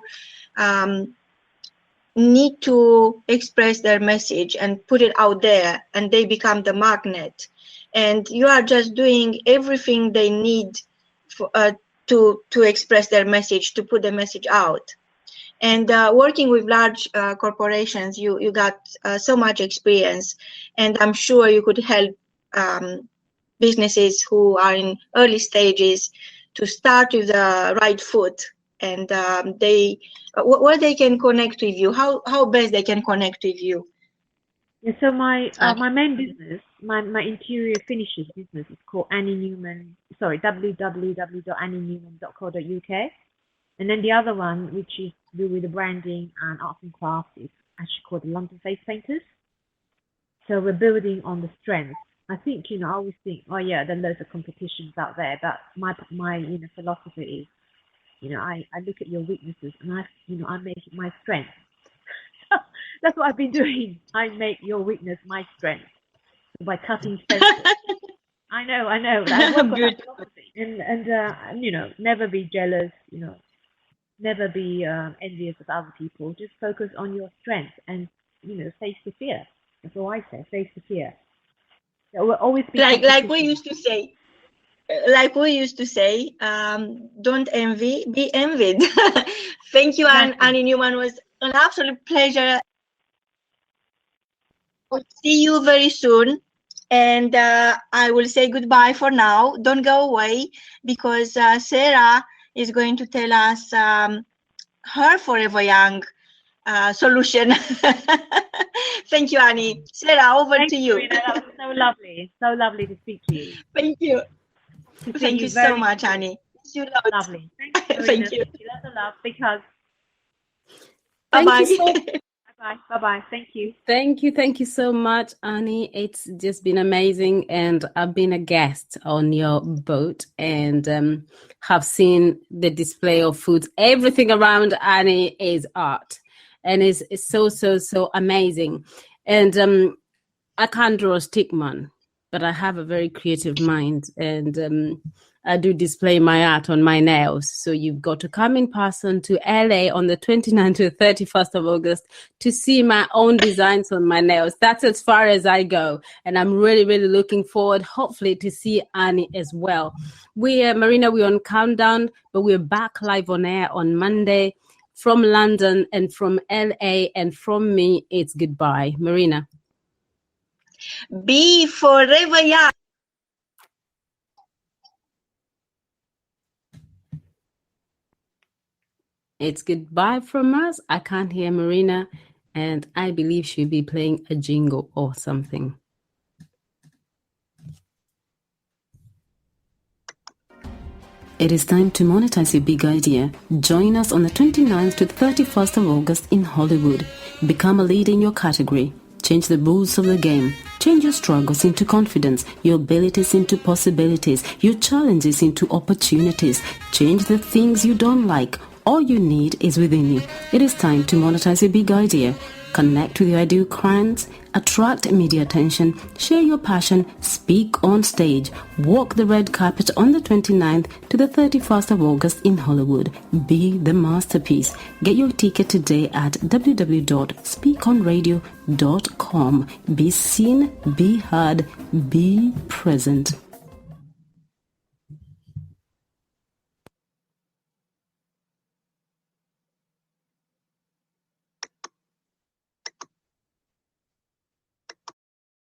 need to express their message and put it out there, and they become the magnet. And you are just doing everything they need to express their message, to put the message out. And working with large corporations, you got so much experience, and I'm sure you could help businesses who are in early stages to start with the right foot, and where they can connect with you, how best they can connect with you. Yeah, so my main business, my interior finishes business is called Annie Newman. Sorry, www.annienewman.co.uk. And then the other one, which is to do with the branding and arts and crafts, is actually called the London Face Painters. So we're building on the strengths. I think, I always think, oh yeah, there are loads of competitions out there, but my philosophy is, I look at your weaknesses and I make it my strength. That's what I've been doing. I make your weakness my strength by cutting stencils. I know. That work on that philosophy. And never be jealous. Never be envious of other people. Just focus on your strength and face the fear. That's all I say. Face the fear. There will always be like we used to say. Don't envy, be envied. Thank you, exactly. Annie Newman. It was an absolute pleasure. I'll see you very soon. And I will say goodbye for now. Don't go away, because Sarah is going to tell us her Forever Young solution. Thank you, Annie. Sarah, over to you. Rina, that was so lovely. So lovely to speak to you. Thank you. Thank you so much, Annie. Lovely. Thank you. Thank you. Lots of love. Because. Bye-bye. Bye-bye. Thank you. Thank you so much, Annie. It's just been amazing, and I've been a guest on your boat and have seen the display of foods. Everything around Annie is art, and it's so amazing. And I can't draw a stick man, but I have a very creative mind, and I do display my art on my nails. So you've got to come in person to LA on the 29th to the 31st of August to see my own designs on my nails. That's as far as I go. And I'm really, really looking forward, hopefully, to see Annie as well. Marina, we're on countdown, but we're back live on air on Monday from London and from LA, and from me, it's goodbye. Marina. Be forever young. It's goodbye from us. I can't hear Marina, and I believe she'll be playing a jingle or something. It is time to monetize your big idea. Join us on the 29th to 31st of August in Hollywood. Become a leader in your category. Change the rules of the game. Change your struggles into confidence, your abilities into possibilities, your challenges into opportunities. Change the things you don't like. All you need is within you. It is time to monetize your big idea. Connect with your ideal clients, attract media attention, share your passion, speak on stage, walk the red carpet on the 29th to the 31st of August in Hollywood. Be the masterpiece. Get your ticket today at www.speakonradio.com. Be seen, be heard, be present.